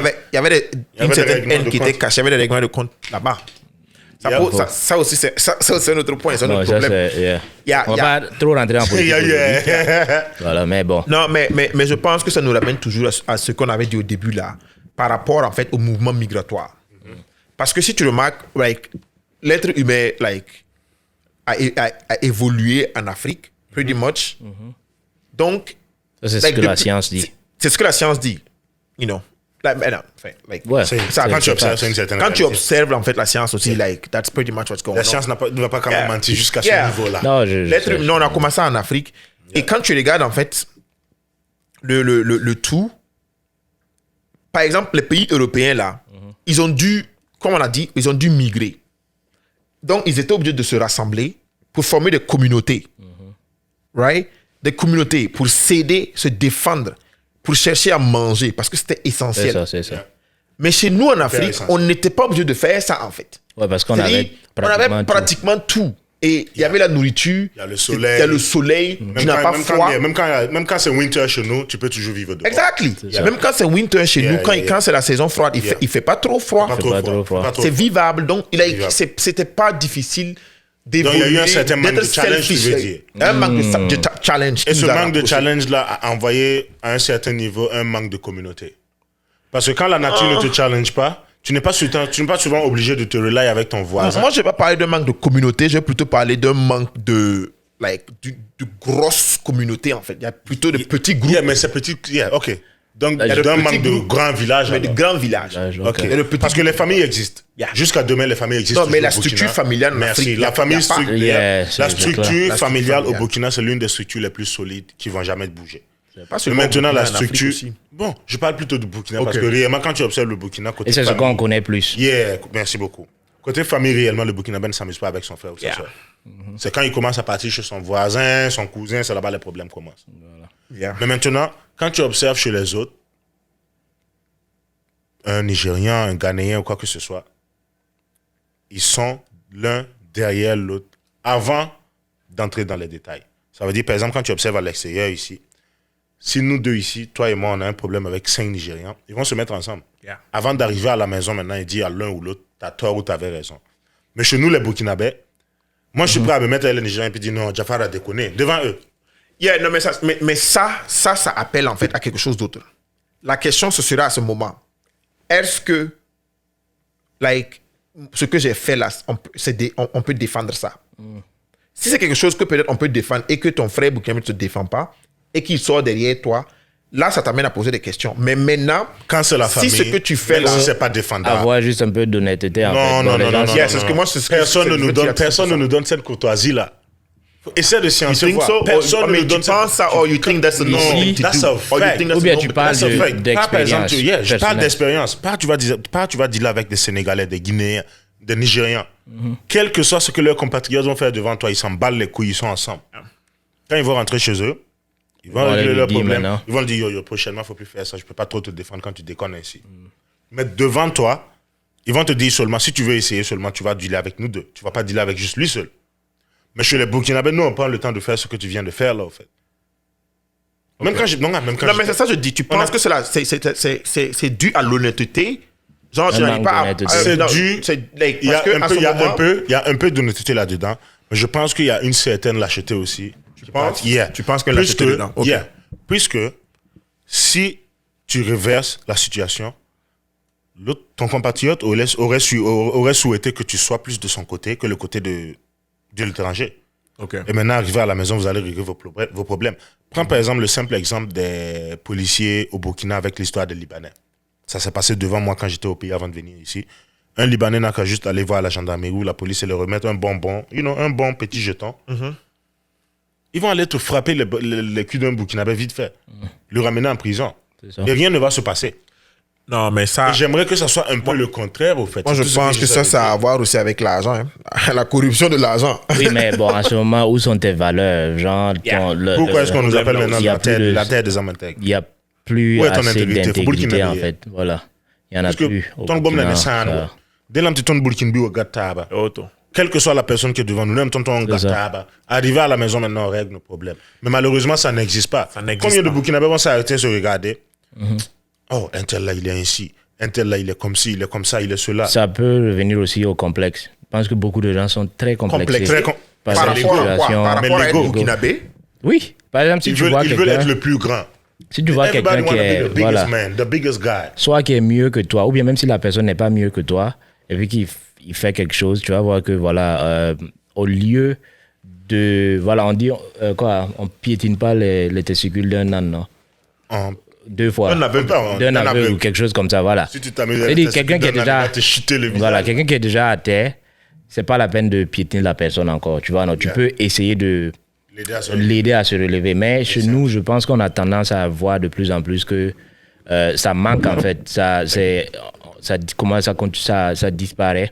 une des certaine règlements haine de qui était compte. cachée, il y avait des règlements de compte là-bas. Ça aussi, c'est un autre point, c'est un Non, autre ça, problème. c'est. Yeah. Il y a- On il y va a- pas trop rentrer en politique. Yeah, aujourd'hui. yeah. Voilà, mais bon. Non, mais je pense que ça nous ramène toujours à ce qu'on avait dit au début là, par rapport en fait au mouvement migratoire. Parce que si tu remarques, like, l'être humain a évolué en Afrique, pretty much. Donc, Ça, c'est ce like, que la science dit. C'est ce que la science dit. You know. Like, non, enfin, like, Ouais. C'est- ça, Quand tu c'est observes, pas- c'est une certaine quand tu réalité. observes en fait la science aussi, like, that's pretty much what's going on. La science ne va pas quand même Yeah. mentir jusqu'à ce Yeah. niveau-là. Non, L'être humain, on a commencé en Afrique. Et quand tu regardes, en fait, le tout, par exemple, les pays européens, là, ils ont dû, comme on a dit, ils ont dû migrer. Donc, ils étaient obligés de se rassembler pour former des communautés. Right? Des communautés pour s'aider, se défendre, pour chercher à manger, parce que c'était C'est essentiel. ça, c'est ça. Mais chez nous, en Afrique, essentiel. on n'était pas obligé de faire ça, en fait. Ouais, parce qu'on C'est-à-dire, avait on avait tout. pratiquement tout. Et il y avait la nourriture, Il y a le soleil. il y a le soleil, tu n'as pas froid. Même quand c'est winter chez nous, tu peux toujours vivre dehors. Exactly. ça. Même quand c'est winter chez Yeah, nous, quand, yeah, quand c'est la saison froide, il fait pas trop froid. Pas pas trop froid. pas trop C'est froid. vivable. Donc, Vivable. c'était pas difficile Donc, il y a eu un certain manque d'être de challenge, tu veux selfish. dire. Un manque de challenge. Et qui ce nous a manque de rapprochés. challenge-là a envoyé à un certain niveau un manque de communauté. Parce que quand la nature ne te challenge pas, tu n'es pas souvent obligé de te relayer avec ton voisin. Moi, je vais pas parler d'un manque de communauté, je vais plutôt parler d'un manque de grosses communautés, en fait. Il y a plutôt de petits groupes, Yeah, mais c'est petit. Yeah, ok. Donc, Là, il y a je- d'un petits manque de groupes, grands villages. mais de alors. grands villages. Village, Ok. ok. Et le petit Parce que les familles existent. Yeah. Jusqu'à demain, les familles existent. Non, mais toujours la au Burkina. structure familiale en Merci. Afrique, La y a famille pas. structure, Yeah, la c'est structure clair. familiale au familiale. Burkina, c'est l'une des structures les plus solides qui vont jamais bouger. Pas Mais seulement maintenant, au la Burkina, en Afrique structure. aussi. Bon, je parle plutôt du Burkina Ok. parce que réellement, quand tu observes le Burkina, côté Et c'est ce famille- qu'on connaît plus. Yeah, merci beaucoup. Côté famille, réellement, le Burkinabé ne s'amuse pas avec son frère ou sa Yeah. soeur. C'est quand il commence à partir chez son voisin, son cousin, c'est là-bas les problèmes commencent. Yeah. Mais maintenant, quand tu observes chez les autres, un Nigérian, un Ghanéen ou quoi que ce soit, ils sont l'un derrière l'autre avant d'entrer dans les détails. Ça veut dire, par exemple, quand tu observes à l'extérieur ici, si nous deux ici, toi et moi, on a un problème avec 5 Nigérians, ils vont se mettre ensemble. Yeah. Avant d'arriver à la maison maintenant et dire à l'un ou l'autre, t'as tort ou t'avais raison. Mais chez nous, les Burkinabés, moi, je suis prêt à me mettre avec les Nigériens et puis dire non, Jafar a déconné devant eux. Yeah, non, mais ça appelle en fait à quelque chose d'autre. La question, ce sera à ce moment. Est-ce que, like, ce que j'ai fait là, on peut défendre ça? Si c'est quelque chose que peut-être on peut défendre et que ton frère burkinabé ne te défend pas et qu'il sort derrière toi, là, ça t'amène à poser des questions. Mais maintenant, Quand c'est la si famille, ce que tu fais même là... si c'est pas défendable. Avoir juste un peu d'honnêteté en Non, fait. non, Dans les non, gens, non, c'est- non, Yeah, c'est ce que moi, c'est ce que Personne ne je nous veux donne, dire, personne c'est ne nous donne cette courtoisie-là. Essaie de s'y en You think voir. so? Personne ne Mais nous donne tu penses ça, or you think that's a Non, normal thing to that's do? a Or you fact. think that's Ou bien a tu normal- parles That's a de- fact. Pas, par exemple, d'expérience je parle personnelle. d'expérience. Pas tu vas dealer avec des Sénégalais, des Guinéens, des Nigérians. Quel que soit ce que leurs compatriotes vont faire devant toi, ils s'en battent les couilles, ils sont ensemble. Quand ils vont rentrer chez eux, ils vont aller régler lui leurs dire problèmes. maintenant. Ils vont dire, yo, prochainement, il ne faut plus faire ça. Je ne peux pas trop te défendre quand tu déconnes ainsi. Mais devant toi, ils vont te dire seulement, si tu veux essayer seulement, tu vas dealer avec nous deux. Tu ne vas pas dealer avec juste lui seul. Mais chez les Burkinabés, nous, on prend le temps de faire ce que tu viens de faire, là, au fait. Même quand je... Non, même quand Non, je- mais c'est ça, je dis. Tu penses que c'est dû à l'honnêteté? Genre, tu Un n'arrives manque pas à... d'honnêteté. C'est non, dû... like, Il y a parce que un à peu, ce moment- il y a un peu d'honnêteté là-dedans. Mais je pense qu'il y a une certaine lâcheté aussi. Tu penses? Yeah. Tu penses qu'il y a une lâcheté dedans? Ok. Yeah. Puisque si tu reverses la situation, ton compatriote aurait souhaité que tu sois plus de son côté que le côté de l'étranger. Ok. Et maintenant, arrivé à la maison, vous allez régler vos problèmes. Prends par exemple le simple exemple des policiers au Burkina avec l'histoire des Libanais. Ça s'est passé devant moi quand j'étais au pays avant de venir ici. Un Libanais n'a qu'à juste aller voir la gendarmerie ou la police et leur remettre un bonbon, un bon petit jeton. Ils vont aller te frapper le cul d'un Burkinabé vite fait. Le ramener en prison. C'est ça. Et rien ne va se passer. Non, mais ça... Et j'aimerais que ça soit un peu le contraire, au fait. Moi, je C'est tout ce pense que j'essaie de ça a dire. à voir aussi avec l'argent. Hein. La corruption de l'argent. Oui, mais bon, à ce moment, où sont tes valeurs? Genre, Pourquoi est-ce qu'on nous appelle problème, maintenant il y a la plus terre de- des hommes intègres? Il n'y a plus Où est ton assez intégrité? Faut d'intégrité, Burkinabé. en fait. Voilà. Il n'y en a Parce que plus. au ton bon Burkina, est ça. sano. Dès l'un petit ton Burkinabé au Gataba. Auto. Quelle que soit la personne qui est devant nous, même tonton Ngakaba, arriver à la maison maintenant, on règle nos problèmes. Mais malheureusement, ça n'existe pas. Combien de Burkinabés vont s'arrêter, se regarder? Oh, un tel là, il est ainsi. Un tel là, il est comme ci, il est comme ça, il est cela. Ça peut revenir aussi au complexe. Je pense que beaucoup de gens sont très complexés. Par rapport à quoi? Par rapport à être Burkinabé? Oui. Par exemple, si tu vois ils veulent être le plus grand. Si tu vois quelqu'un qui est... The biggest man, the biggest guy. Soit qui est mieux que toi, ou bien même si la personne n'est pas mieux que toi, et puis qu'il fait quelque chose, tu vas voir que, voilà, au lieu de... Voilà, on dit, on piétine pas les testicules d'un âne, non? 2 fois. D'un aveugle ou quelque chose comme ça, voilà. Si tu t'amuses avec quelqu'un qui est déjà... Voilà, quelqu'un qui est déjà à terre, c'est pas la peine de piétiner la personne encore, tu vois. Non, tu peux essayer de l'aider à se relever. Mais chez nous, je pense qu'on a tendance à voir de plus en plus que ça manque, en fait. Ça disparaît.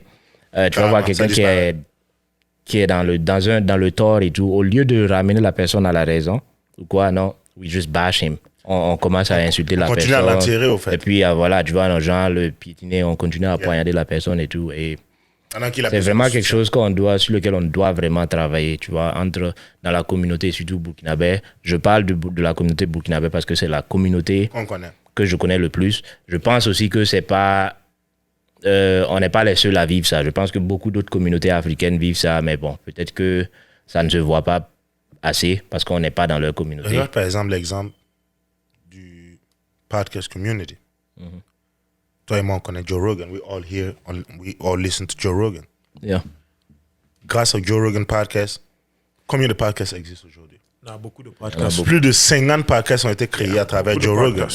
Tu vas voir quelqu'un qui est dans le tort et tout. Au lieu de ramener la personne à la raison, ou quoi, non, we just bash him. On commence à insulter la personne. On continue à l'attirer, au fait. Et puis, voilà, tu vois, nos gens le piétiner, on continue à poignarder la personne et tout. Et c'est vraiment quelque chose sur lequel on doit vraiment travailler, tu vois, dans la communauté, surtout burkinabé. Je parle de la communauté burkinabé parce que c'est la communauté que je connais le plus. Je pense aussi que c'est pas... on n'est pas les seuls à vivre ça. Je pense que beaucoup d'autres communautés africaines vivent ça, mais bon, peut-être que ça ne se voit pas assez parce qu'on n'est pas dans leur communauté. Regarde par exemple l'exemple du podcast community. Toi et moi, on connaît Joe Rogan. We all listen to Joe Rogan. Yeah. Grâce au Joe Rogan podcast, combien de podcasts existent aujourd'hui? Il y a beaucoup de podcasts. Plus de 50 podcasts ont été créés à travers Joe Rogan.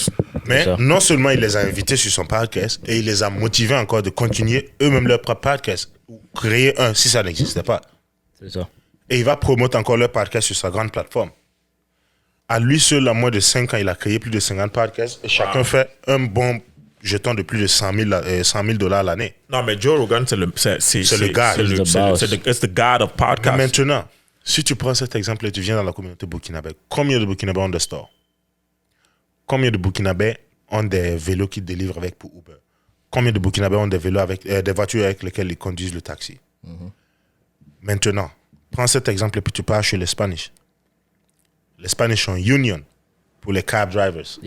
Mais non seulement il les a invités sur son podcast, et il les a motivés encore de continuer eux-mêmes leur propre podcast, ou créer un si ça n'existait pas. C'est ça. Et il va promouvoir encore leur podcast sur sa grande plateforme. À lui seul, en moins de 5 ans, il a créé plus de 50 podcasts, et chacun fait un bon jeton de plus de $100,000 à l'année. Non, mais Joe Rogan, c'est le gars. C'est the god of podcasts. Maintenant, si tu prends cet exemple et tu viens dans la communauté burkinabé, combien de Burkinabés ont des stores? Combien de Burkinabés ont des vélos qu'ils délivrent avec pour Uber? Combien de Burkinabés ont des vélos des voitures avec lesquelles ils conduisent le taxi? Maintenant, prends cet exemple et puis tu pars chez les Spanish. Les Spanish ont Union pour les cab drivers.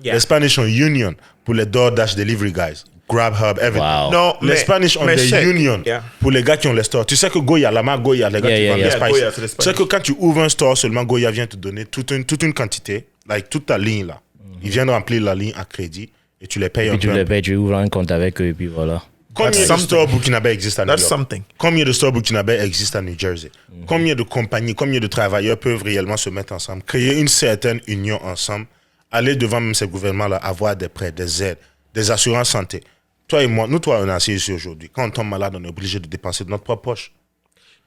Les Spanish ont Union pour les DoorDash delivery guys. Grubhub, everything. Wow. Non, les Spanish ont des unions pour les gars qui ont les stores. Tu sais que Goya, les gars qui vendent les spices. Tu sais que quand tu ouvres un store, seulement Goya vient te donner toute une quantité, toute ta ligne là. Ils viennent remplir la ligne à crédit et tu les payes un peu. Tu ouvres un compte avec eux et puis voilà. Combien de stores burkinabés existent à New York? Combien de stores burkinabés existent à New Jersey? Combien de compagnies, combien de travailleurs peuvent réellement se mettre ensemble, créer une certaine union ensemble, aller devant même ces gouvernements-là, avoir des prêts, des aides, des assurances santé? Toi et moi, on est assis ici aujourd'hui. Quand on tombe malade, on est obligé de dépenser de notre propre poche.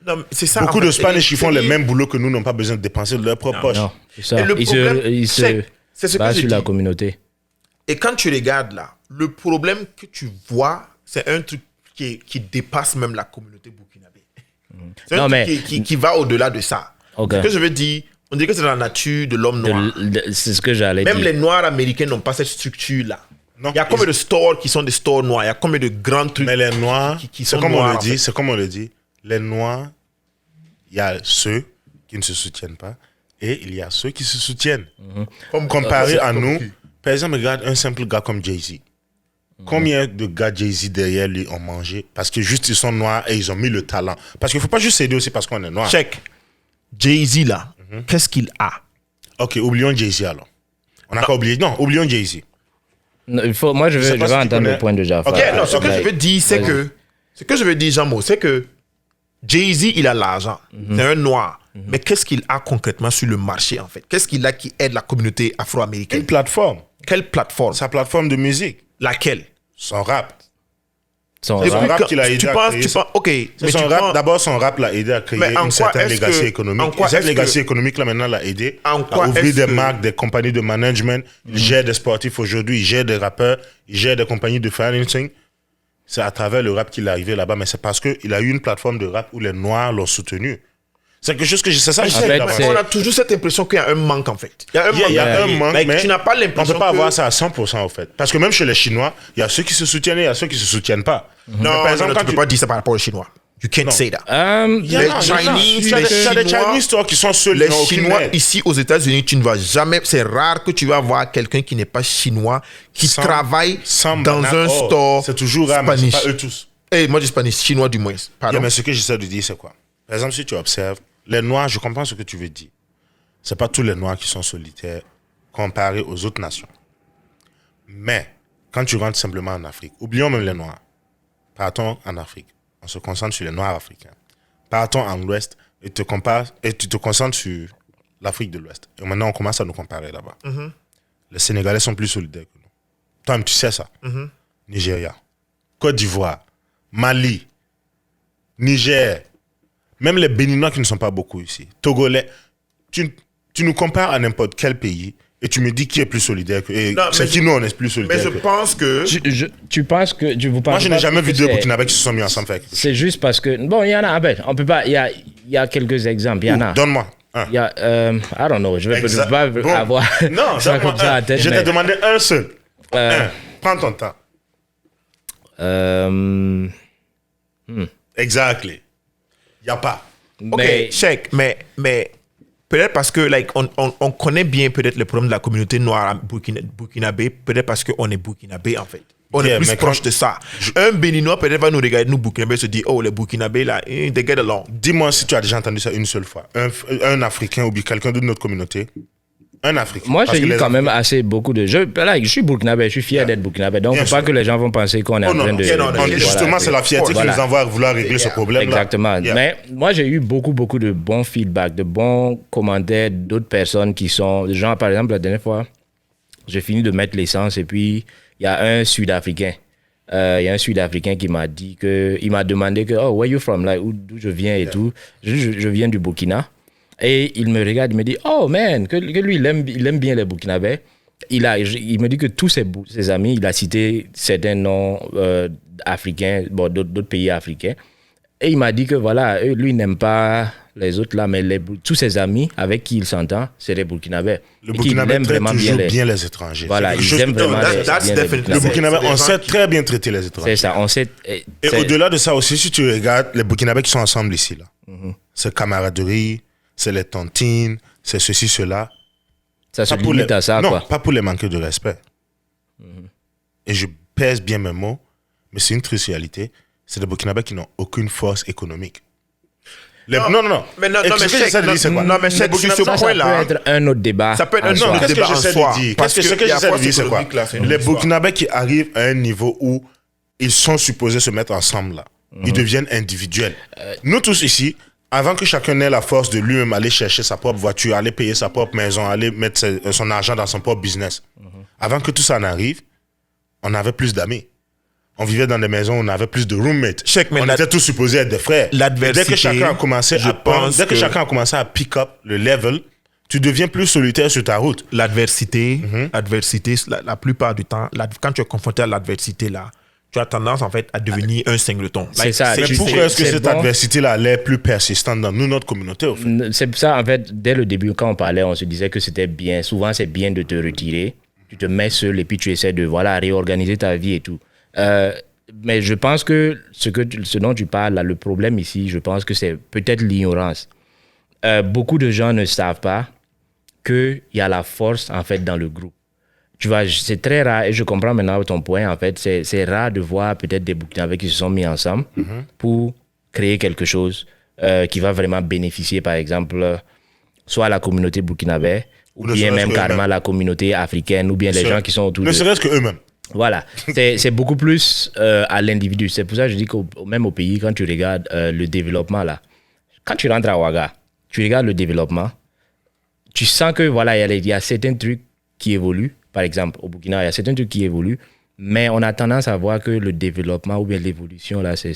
Non, c'est ça. Beaucoup de Spanish qui font les mêmes boulots que nous n'ont pas besoin de dépenser de leur propre poche. Non, c'est ça. Et le problème, c'est ce basent sur la communauté. Et quand tu regardes là, le problème que tu vois, c'est un truc qui dépasse même la communauté burkinabé. C'est un truc qui va au-delà de ça. Okay. Ce que je veux dire, on dirait que c'est dans la nature de l'homme noir. C'est ce que j'allais dire. Même les noirs américains n'ont pas cette structure-là. Il y a combien de stores qui sont des stores noirs? Il y a combien de grands trucs? Mais les noirs, qui sont noirs, c'est comme on le dit, les noirs, il y a ceux qui ne se soutiennent pas et il y a ceux qui se soutiennent. Comparé à nous, par exemple, regarde un simple gars comme Jay-Z. Combien de gars Jay-Z derrière lui ont mangé parce que juste ils sont noirs et ils ont mis le talent? Parce qu'il ne faut pas juste s'aider aussi parce qu'on est noir. Check. Jay-Z là, qu'est-ce qu'il a? Ok, oublions Jay-Z alors. On n'a pas oublié. Non, oublions Jay-Z. Moi, je vais entendre le point de Jafar. Ok, non, ce que je veux dire, c'est que... Ce que je veux dire, Jean-Mo, c'est que Jay-Z, il a l'argent. C'est un noir. Mais qu'est-ce qu'il a concrètement sur le marché, en fait? Qu'est-ce qu'il a qui aide la communauté afro-américaine? Une plateforme. Quelle plateforme? Sa plateforme de musique. Laquelle? Son rap. Son rap qu'il a aidé à créer. Ok. D'abord, son rap l'a aidé à créer une certaine legacy économique. Et cette legacy économique-là, maintenant, l'a aidé à ouvrir des marques, des compagnies de management. Il gère des sportifs aujourd'hui, il gère des rappeurs, il gère des compagnies de financing. C'est à travers le rap qu'il est arrivé là-bas, mais c'est parce qu'il a eu une plateforme de rap où les Noirs l'ont soutenu. C'est quelque chose que c'est ça. On a toujours cette impression qu'il y a un manque, en fait. Il y a un manque, mais tu n'as pas l'impression. On ne peut pas avoir ça à 100%, en fait. Parce que même chez les Chinois, il y a ceux qui se soutiennent et il y a ceux qui ne se soutiennent pas. Non, par exemple, tu ne peux pas dire ça par rapport aux Chinois. You can't Non. say that. Il y en a, Les il y en a. Chinese, Tu as les des Chinois, Chinese stores qui sont seuls. Les ils n'ont aucune Chinois, aide. ici aux États-Unis, tu ne vas jamais. C'est rare que tu vas voir quelqu'un qui n'est pas chinois, qui Sans- travaille sans dans banana. un Oh, store. c'est toujours rare, mais c'est Spanish. pas eux tous. Moi, je dis Spanish, chinois du moins. Pardon. Yeah, mais ce que j'essaie de dire, c'est quoi? Par exemple, si tu observes, les Noirs, je comprends ce que tu veux dire. C'est pas tous les Noirs qui sont solitaires comparés aux autres nations. Mais, quand tu rentres simplement en Afrique, oublions même les Noirs. Partons en Afrique. On se concentre sur les Noirs africains. Partons en Ouest et tu te concentres sur l'Afrique de l'Ouest. Et maintenant, on commence à nous comparer là-bas. Les Sénégalais sont plus solidaires que nous. Toi, tu sais ça. Nigeria, Côte d'Ivoire, Mali, Niger, même les Béninois qui ne sont pas beaucoup ici, Togolais, tu nous compares à n'importe quel pays et tu me dis qui est plus solidaire que... Non, c'est mais qui nous, on est plus solidaire Mais je que... pense que. Tu penses que... Vous Moi, pensez je n'ai pas jamais que vu deux c'est- Burkinabés qui se sont mis ensemble avec... C'est juste parce que... Bon, il y en a... Ben, on peut pas... Il y a quelques exemples. Il y en a. Donne-moi un. Il y a... I don't know. Je vais Exact. pas Bon. avoir Non, ça donne-moi comme ça à un. la tête. Je mais, t'ai demandé un seul. euh, Un. Prends ton temps. Exactly. Il n'y a pas. Ok, mais- check, mais peut-être parce que on connaît bien peut-être le problème de la communauté noire burkinabé, peut-être parce qu'on est burkinabé en fait. On Yeah, est plus mais proche quand- de ça. Un béninois peut-être va nous regarder, nous burkinabés, se dire, oh les burkinabés là, they get along. Dis-moi si tu as déjà entendu ça une seule fois. Un Africain ou bien quelqu'un de notre communauté. Un Africain. Moi, Parce j'ai que eu les quand même Africains- assez beaucoup de... Je suis burkinabé, je suis fier d'être burkinabé. Donc, Bien faut pas sûr. que les gens vont penser qu'on est Oh en non, train non, de... yeah, non, voilà, justement, c'est la fierté voilà. qui nous envoie à vouloir régler ce problème-là. Exactement. Yeah. Mais moi, j'ai eu beaucoup de bons feedbacks, de bons commentaires d'autres personnes qui sont... Genre, par exemple, la dernière fois, j'ai fini de mettre l'essence et puis il y a un Sud-Africain. Il y a un Sud-Africain qui m'a dit que... Il m'a demandé que, oh, where you from? Like, d'où je viens et tout. Je viens du Burkina. Et il me regarde, il me dit, oh man, que lui, il aime bien les Burkinabés. Il me dit que tous ses amis, il a cité certains noms africains, bon, d'autres pays africains. Et il m'a dit que voilà, lui, il n'aime pas les autres là, mais tous ses amis avec qui il s'entend, c'est les Burkinabés. Le Et qu'il Burkinabé aime traite toujours les... bien les étrangers. Voilà, C'est quelque ils chose aiment que- vraiment that's bien les definitely- Le Burkinabés. Burkinabé, C'est des on gens sait qui- très bien traiter les étrangers. C'est ça, on sait... Et au-delà de ça aussi, si tu regardes les Burkinabés qui sont ensemble ici, là, c'est camaraderie, c'est les tontines, c'est ceci, cela. Ça se Pas pour limite les- à ça, non, quoi. pas pour les manquer de respect. Et je pèse bien mes mots, mais c'est une triste réalité. C'est des Burkinabés qui n'ont aucune force économique. Non. Mais non, Et non, ce mais que j'essaie de dire, c'est quoi? non, mais Les check, sur Burkinabés- ce Ça point-là, peut être un autre débat. ça peut être en un soi. autre Qu'est-ce que débat en j'essaie soi, de dire? parce Ce que que la j'essaie de force dire, c'est quoi? économique, là, c'est une Les histoire. Burkinabés qui arrivent à un niveau où ils sont supposés se mettre ensemble, là, ils deviennent individuels. Nous tous ici, avant que chacun ait la force de lui-même aller chercher sa propre voiture, aller payer sa propre maison, aller mettre son argent dans son propre business, avant que tout ça n'arrive, on avait plus d'amis. On vivait dans des maisons où on avait plus de roommates. Check, mais on était tous supposés être des frères. l'adversité, Dès que chacun a commencé je à prendre, pense dès que que- chacun a commencé à pick up le level, tu deviens plus solitaire sur ta route. l'adversité, la plupart du temps, quand tu es confronté à l'adversité, là, tu as tendance, en fait, à devenir un singleton. C'est ça. Mais Tu pourquoi sais, est-ce que c'est cette bon. adversité-là elle est plus persistante dans nous, notre communauté, au fait? C'est pour ça, en fait, dès le début, quand on parlait, on se disait que c'était bien. Souvent, c'est bien de te retirer. Tu te mets seul et puis tu essaies de réorganiser ta vie et tout. Mais je pense que ce dont tu parles, là, le problème ici, je pense que c'est peut-être l'ignorance. Beaucoup de gens ne savent pas qu'il y a la force, en fait, dans le groupe. Tu vois, c'est très rare, et je comprends maintenant ton point, en fait, c'est rare de voir peut-être des Burkinabés qui se sont mis ensemble pour créer quelque chose qui va vraiment bénéficier, par exemple, soit à la communauté burkinabé, ou ne bien serait-ce même que carrément eux-mêmes. la communauté africaine, ou bien les gens qui sont autour Ne de... serait-ce que eux-mêmes. Voilà, c'est beaucoup plus à l'individu. C'est pour ça que je dis que même au pays, quand tu regardes le développement, là, quand tu rentres à Ouaga, tu regardes le développement, tu sens que voilà, il y a certains trucs qui évoluent. Par exemple, au Burkina, il y a certains trucs qui évoluent, mais on a tendance à voir que le développement ou bien l'évolution, là, c'est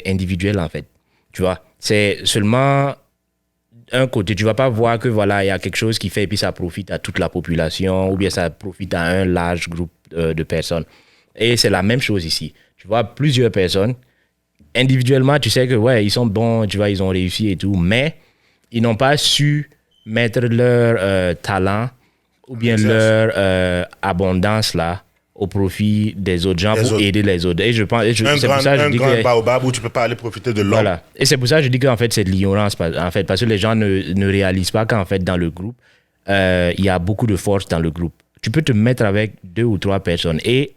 individuel, en fait. Tu vois, c'est seulement un côté. Tu vas pas voir que voilà, il y a quelque chose qui fait et puis ça profite à toute la population ou bien ça profite à un large groupe de personnes. Et c'est la même chose ici. Tu vois, plusieurs personnes, individuellement, tu sais que ouais, ils sont bons, tu vois, ils ont réussi et tout, mais ils n'ont pas su mettre leur talent ou bien leur abondance là au profit des autres gens Les pour autres. aider les autres. Et je pense, Un c'est pour ça que je dis grand que... baobab où tu peux pas aller profiter de l'homme. Voilà. Et c'est pour ça que je dis qu'en fait, c'est de l'ignorance. En fait, parce que les gens ne réalisent pas qu'en fait, dans le groupe, il y a beaucoup de force dans le groupe. Tu peux te mettre avec 2 ou 3 personnes et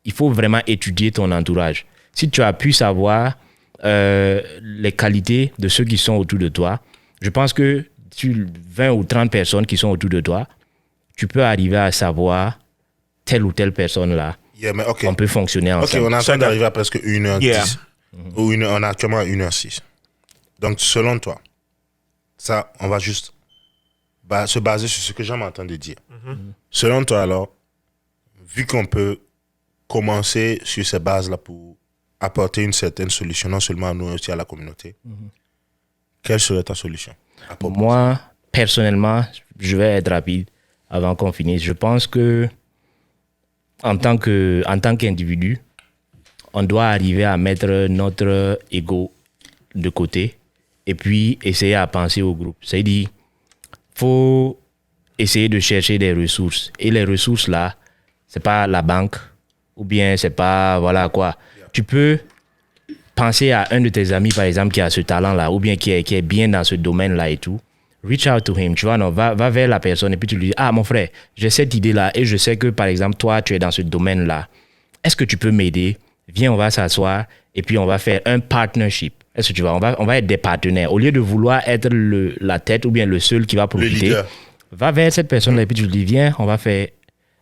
il faut vraiment étudier ton entourage. Si tu as pu savoir les qualités de ceux qui sont autour de toi, je pense que sur 20 ou 30 personnes qui sont autour de toi, tu peux arriver à savoir telle ou telle personne là. Yeah, mais ok. On peut fonctionner Ok, ensemble. on est en train d'arriver à presque 1h10. Yeah. Ou on est actuellement à 1h06. Donc, selon toi, ça, on va juste se baser sur ce que Jean m'entend de dire. Selon toi, alors, vu qu'on peut commencer sur ces bases-là pour apporter une certaine solution, non seulement à nous, mais aussi à la communauté, quelle serait ta solution à propos de ça? Moi, personnellement, je vais être rapide avant qu'on finisse. Je pense que en tant qu'individu, on doit arriver à mettre notre ego de côté et puis essayer à penser au groupe. C'est-à-dire, faut essayer de chercher des ressources. Et les ressources là, c'est pas la banque ou bien c'est pas voilà quoi. Tu peux penser à un de tes amis par exemple qui a ce talent là ou bien qui est bien dans ce domaine là et tout. Reach out to him, tu vois, non, va vers la personne et puis tu lui dis, ah mon frère, j'ai cette idée là et je sais que par exemple toi tu es dans ce domaine là. Est-ce que tu peux m'aider? Viens, on va s'asseoir et puis on va faire un partnership. Est-ce que tu vois, on va être des partenaires. Au lieu de vouloir être la tête ou bien le seul qui va profiter, leader. va vers cette personne-là et puis tu lui dis, viens, on va faire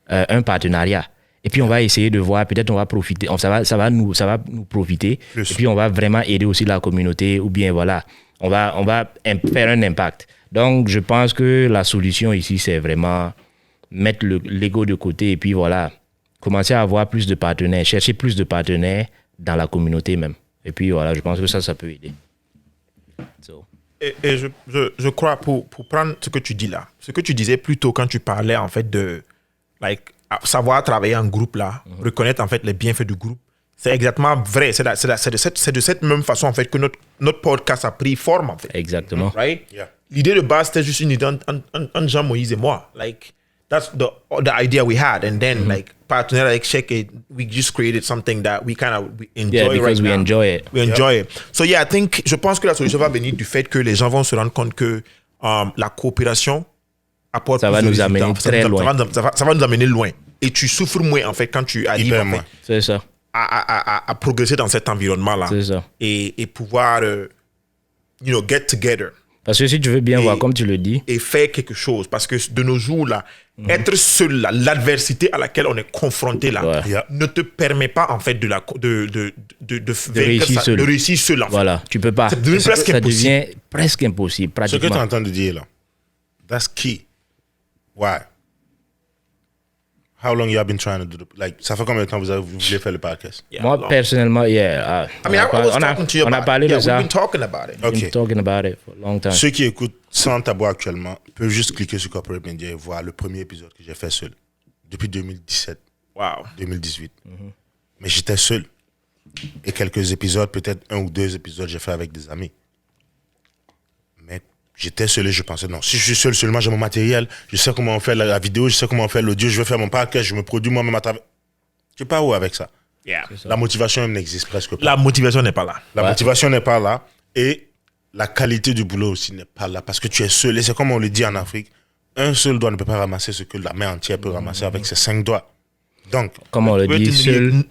un partenariat. Et puis on va essayer de voir, peut-être on va profiter, ça va nous profiter. Plus. Et puis on va vraiment aider aussi la communauté ou bien voilà, on va faire un impact. Donc je pense que la solution ici, c'est vraiment mettre l'ego de côté et puis voilà, commencer à avoir plus de partenaires, chercher plus de partenaires dans la communauté même. Et puis voilà, je pense que ça peut aider. So. Et je crois, pour prendre ce que tu dis là, ce que tu disais plus tôt quand tu parlais en fait de savoir travailler en groupe là, reconnaître en fait les bienfaits du groupe, c'est exactement vrai. C'est de cette même façon en fait que notre podcast a pris forme en fait. Exactement. Right? Yeah. L'idée de base, c'était juste une idée entre Jean-Moïse et moi. Like, that's the idea we had. And then, like, partenaire avec Sheikh, we just created something that we kind of enjoy Yeah, right because we now. enjoy it. We enjoy it. So, yeah, je pense que la solution va venir du fait que les gens vont se rendre compte que la coopération apporte Ça plus va de nous résultats. amener Ça très va- loin. ça va nous amener loin. Et tu souffres moins, en fait, quand tu arrives Hyper en fait, moins. C'est ça. à progresser dans cet environnement-là. C'est ça. Et pouvoir, get together. Parce que si tu veux bien voir, comme tu le dis, Et faire quelque chose. Parce que de nos jours, là, être seul, là, l'adversité à laquelle on est confronté, là, Ouais. Yeah. ne te permet pas, en fait, de réussir seul. De réussir seul, en fait. voilà, tu peux pas. C'est devenu presque Ça impossible. devient presque impossible, Ce que tu es pratiquement. en train de dire là, that's key. Why? How long you have been trying to do ça fait combien de temps vous voulez faire le podcast? Yeah, Moi, long. personnellement, yeah. I mean, I was talking to you on a about parlé it. de Yeah, ça. we've been talking about it. We've been Ok. talking about it for a long time. Ceux qui écoutent Sans Tabou actuellement peuvent juste cliquer sur Corporate Media et voir le premier épisode que j'ai fait seul. Depuis 2017, Wow. 2018. Mais j'étais seul. Et quelques épisodes, peut-être 1 ou 2 épisodes, j'ai fait avec des amis. Mais j'étais seul et je pensais, non, si je suis seul, seulement j'ai mon matériel, je sais comment on fait la vidéo, je sais comment on fait l'audio, je vais faire mon podcast, je me produis moi-même à travers. Tu pars où avec ça? Yeah. La motivation elle n'existe presque pas. La motivation n'est pas là. La motivation n'est pas là et la qualité du boulot aussi n'est pas là parce que tu es seul. Et c'est comme on le dit en Afrique, un seul doigt ne peut pas ramasser ce que la main entière peut ramasser avec ses 5 doigts. Donc, Comme on le dit, seul,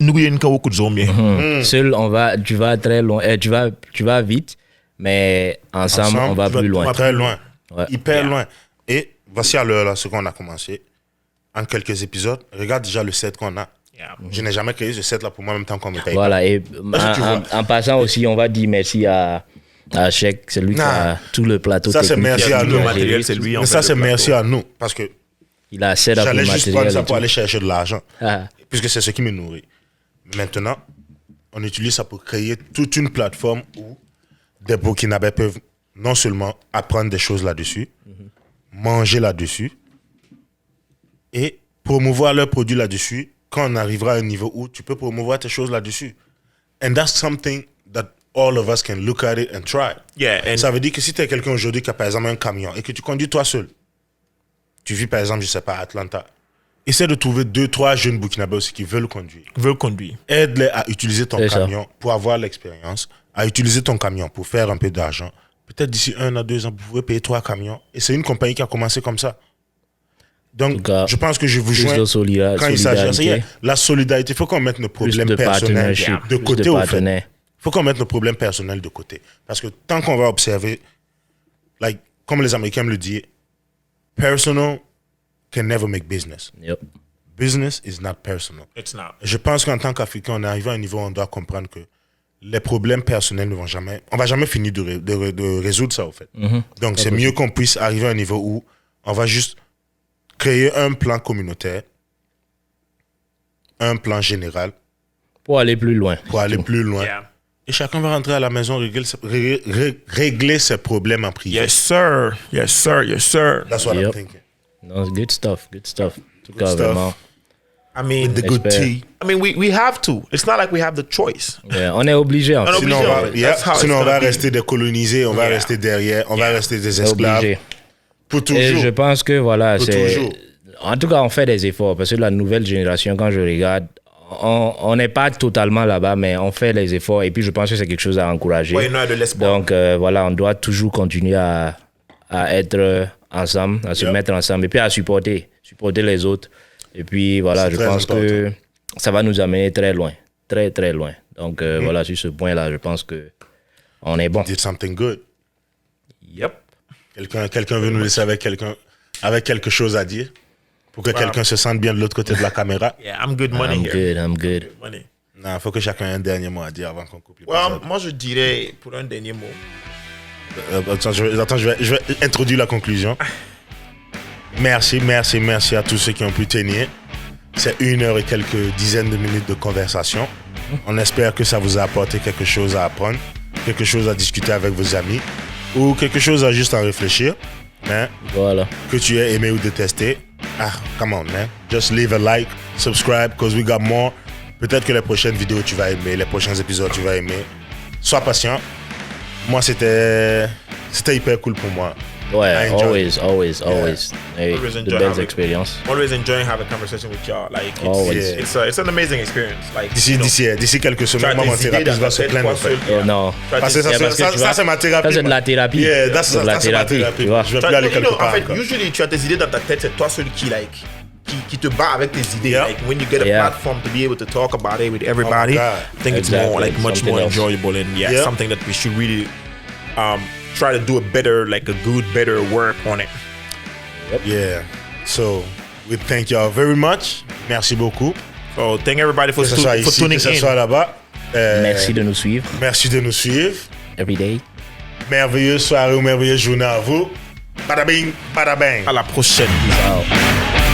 tu vas très loin, tu vas vite, mais ensemble on va tu plus loin. Très loin. Ouais. Hyper loin. Et voici à l'heure là ce qu'on a commencé. En quelques épisodes, regarde déjà le set qu'on a. Yeah. Je n'ai jamais créé ce set là pour moi en même temps qu'on me taille. Voilà, et que tu vois. en passant aussi, on va dire merci à Sheikh, c'est lui qui a tout le plateau Ça, c'est technique. merci qui a à tout nous. Le géré. matériel, c'est lui. en Mais fait, ça, le c'est plateau. merci à nous parce que Il a set up le j'allais juste prendre matériel. ça et pour tout. aller chercher de l'argent. Ah, Puisque c'est ce qui me nourrit. Maintenant, on utilise ça pour créer toute une plateforme où des Burkinabés peuvent non seulement apprendre des choses là-dessus, manger là-dessus et promouvoir leurs produits là-dessus quand on arrivera à un niveau où tu peux promouvoir tes choses là-dessus. And that's something that all of us can look at it and try. Yeah, and Ça veut dire que si tu es quelqu'un aujourd'hui qui a par exemple un camion et que tu conduis toi seul, tu vis par exemple, je sais pas, à Atlanta, essaie de trouver 2-3 jeunes Burkinabés aussi qui veulent conduire. Veulent conduire. Aide-les à utiliser ton C'est ça. camion pour avoir l'expérience, à utiliser ton camion pour faire un peu d'argent. Peut-être d'ici 1 à 2 ans, vous pouvez payer 3 camions. Et c'est une compagnie qui a commencé comme ça. Donc, En tout cas, je pense que je vous plus joins de quand il s'agit de solidarité, la solidarité. Il faut qu'on mette nos plus problèmes de personnels partnership, de plus côté de au fait. partenaires. Il faut qu'on mette nos problèmes personnels de côté. Parce que tant qu'on va observer, like, comme les Américains me le disent, personal can never make business. Yep. Business is not personal. It's not. Je pense qu'en tant qu'Africain, on est arrivé à un niveau où on doit comprendre que les problèmes personnels ne vont jamais... On va jamais finir de résoudre ça, au fait. Donc, c'est mieux qu'on puisse arriver à un niveau où on va juste créer un plan communautaire, un plan général Pour aller plus loin. pour aller plus loin. Yeah. Et chacun va rentrer à la maison, régler ses problèmes en privé. Yes, sir. Yes, sir. Yes, sir. That's what I'm Yep. thinking. Non, good stuff, good stuff. En tout Good cas, stuff. vraiment. I mean, The good J'espère. tea. we have to. It's not like we have the choice. Yeah, on est obligé en On fait. est Sinon, obligé, on va, ouais. yeah, That's how sinon it's on va gonna be. rester décolonisés, on va Yeah. rester derrière, on va rester des On est esclaves. obligé. Pour Et toujours. je pense que voilà, Pour c'est. toujours. En tout cas, on fait des efforts parce que la nouvelle génération, quand je regarde, on n'est pas totalement là-bas, mais on fait les efforts et puis je pense que c'est quelque chose à encourager. Ouais, non, de l'espoir. Donc voilà, on doit toujours continuer à être ensemble, à se Yeah. mettre ensemble et puis à supporter les autres. Et puis voilà, C'est je très pense que important. ça va nous amener très loin, très très loin. Donc voilà, sur ce point-là, je pense que on est bon. Did something good. Yep. Quelqu'un veut nous laisser avec quelque chose à dire pour que quelqu'un se sente bien de l'autre côté de la caméra. Yeah, I'm good money I'm here. good, I'm good. Money. Non, il faut que chacun ait un dernier mot à dire avant qu'on coupe Well, l'épisode. moi, je dirais, pour un dernier mot, Attends, je vais introduire la conclusion. Merci à tous ceux qui ont pu tenir. C'est 1 heure et quelques dizaines de minutes de conversation. On espère que ça vous a apporté quelque chose à apprendre, quelque chose à discuter avec vos amis ou quelque chose à juste en réfléchir. Mais Voilà. que tu aies aimé ou détesté, come on, man. Just leave a like, subscribe, because we got more. Peut-être que les prochaines vidéos tu vas aimer, les prochains épisodes tu vas aimer. Sois patient. Moi, c'était hyper cool pour moi. Ouais, I enjoy always. Hey, Always de enjoy belles having- expériences. always enjoying having a conversation with y'all. Like, Always. it's an amazing experience. Like, D'ici quelques semaines, moi, mon thérapeute va se plaindre, en fait. Oh non. Parce que Yeah, parce que tu ça vois, c'est ma thérapie. ça, c'est de la thérapie. Yeah, C'est de la c'est ma thérapie, thérapie. tu vois. Je vais plus aller quelque part. en fait, encore. usually, tu as tes idées dans ta tête, c'est toi seul qui te bat avec tes idées. Yeah. Like, when you get a Yeah. platform to be able to talk about it with everybody, God. I think it's Exactly. more, like, much Something more else. enjoyable and Yeah. something that we should really try to do better work on it. Yeah. So, we thank y'all very much. Merci beaucoup. So, thank everybody for, Que ce soit for ici, tuning que ce in. soit là-bas. Merci de nous suivre Merci de nous suivre. every day. Merveilleuse soirée ou merveilleuse journée à vous. Bada bing, bada bang. À la prochaine. Ciao.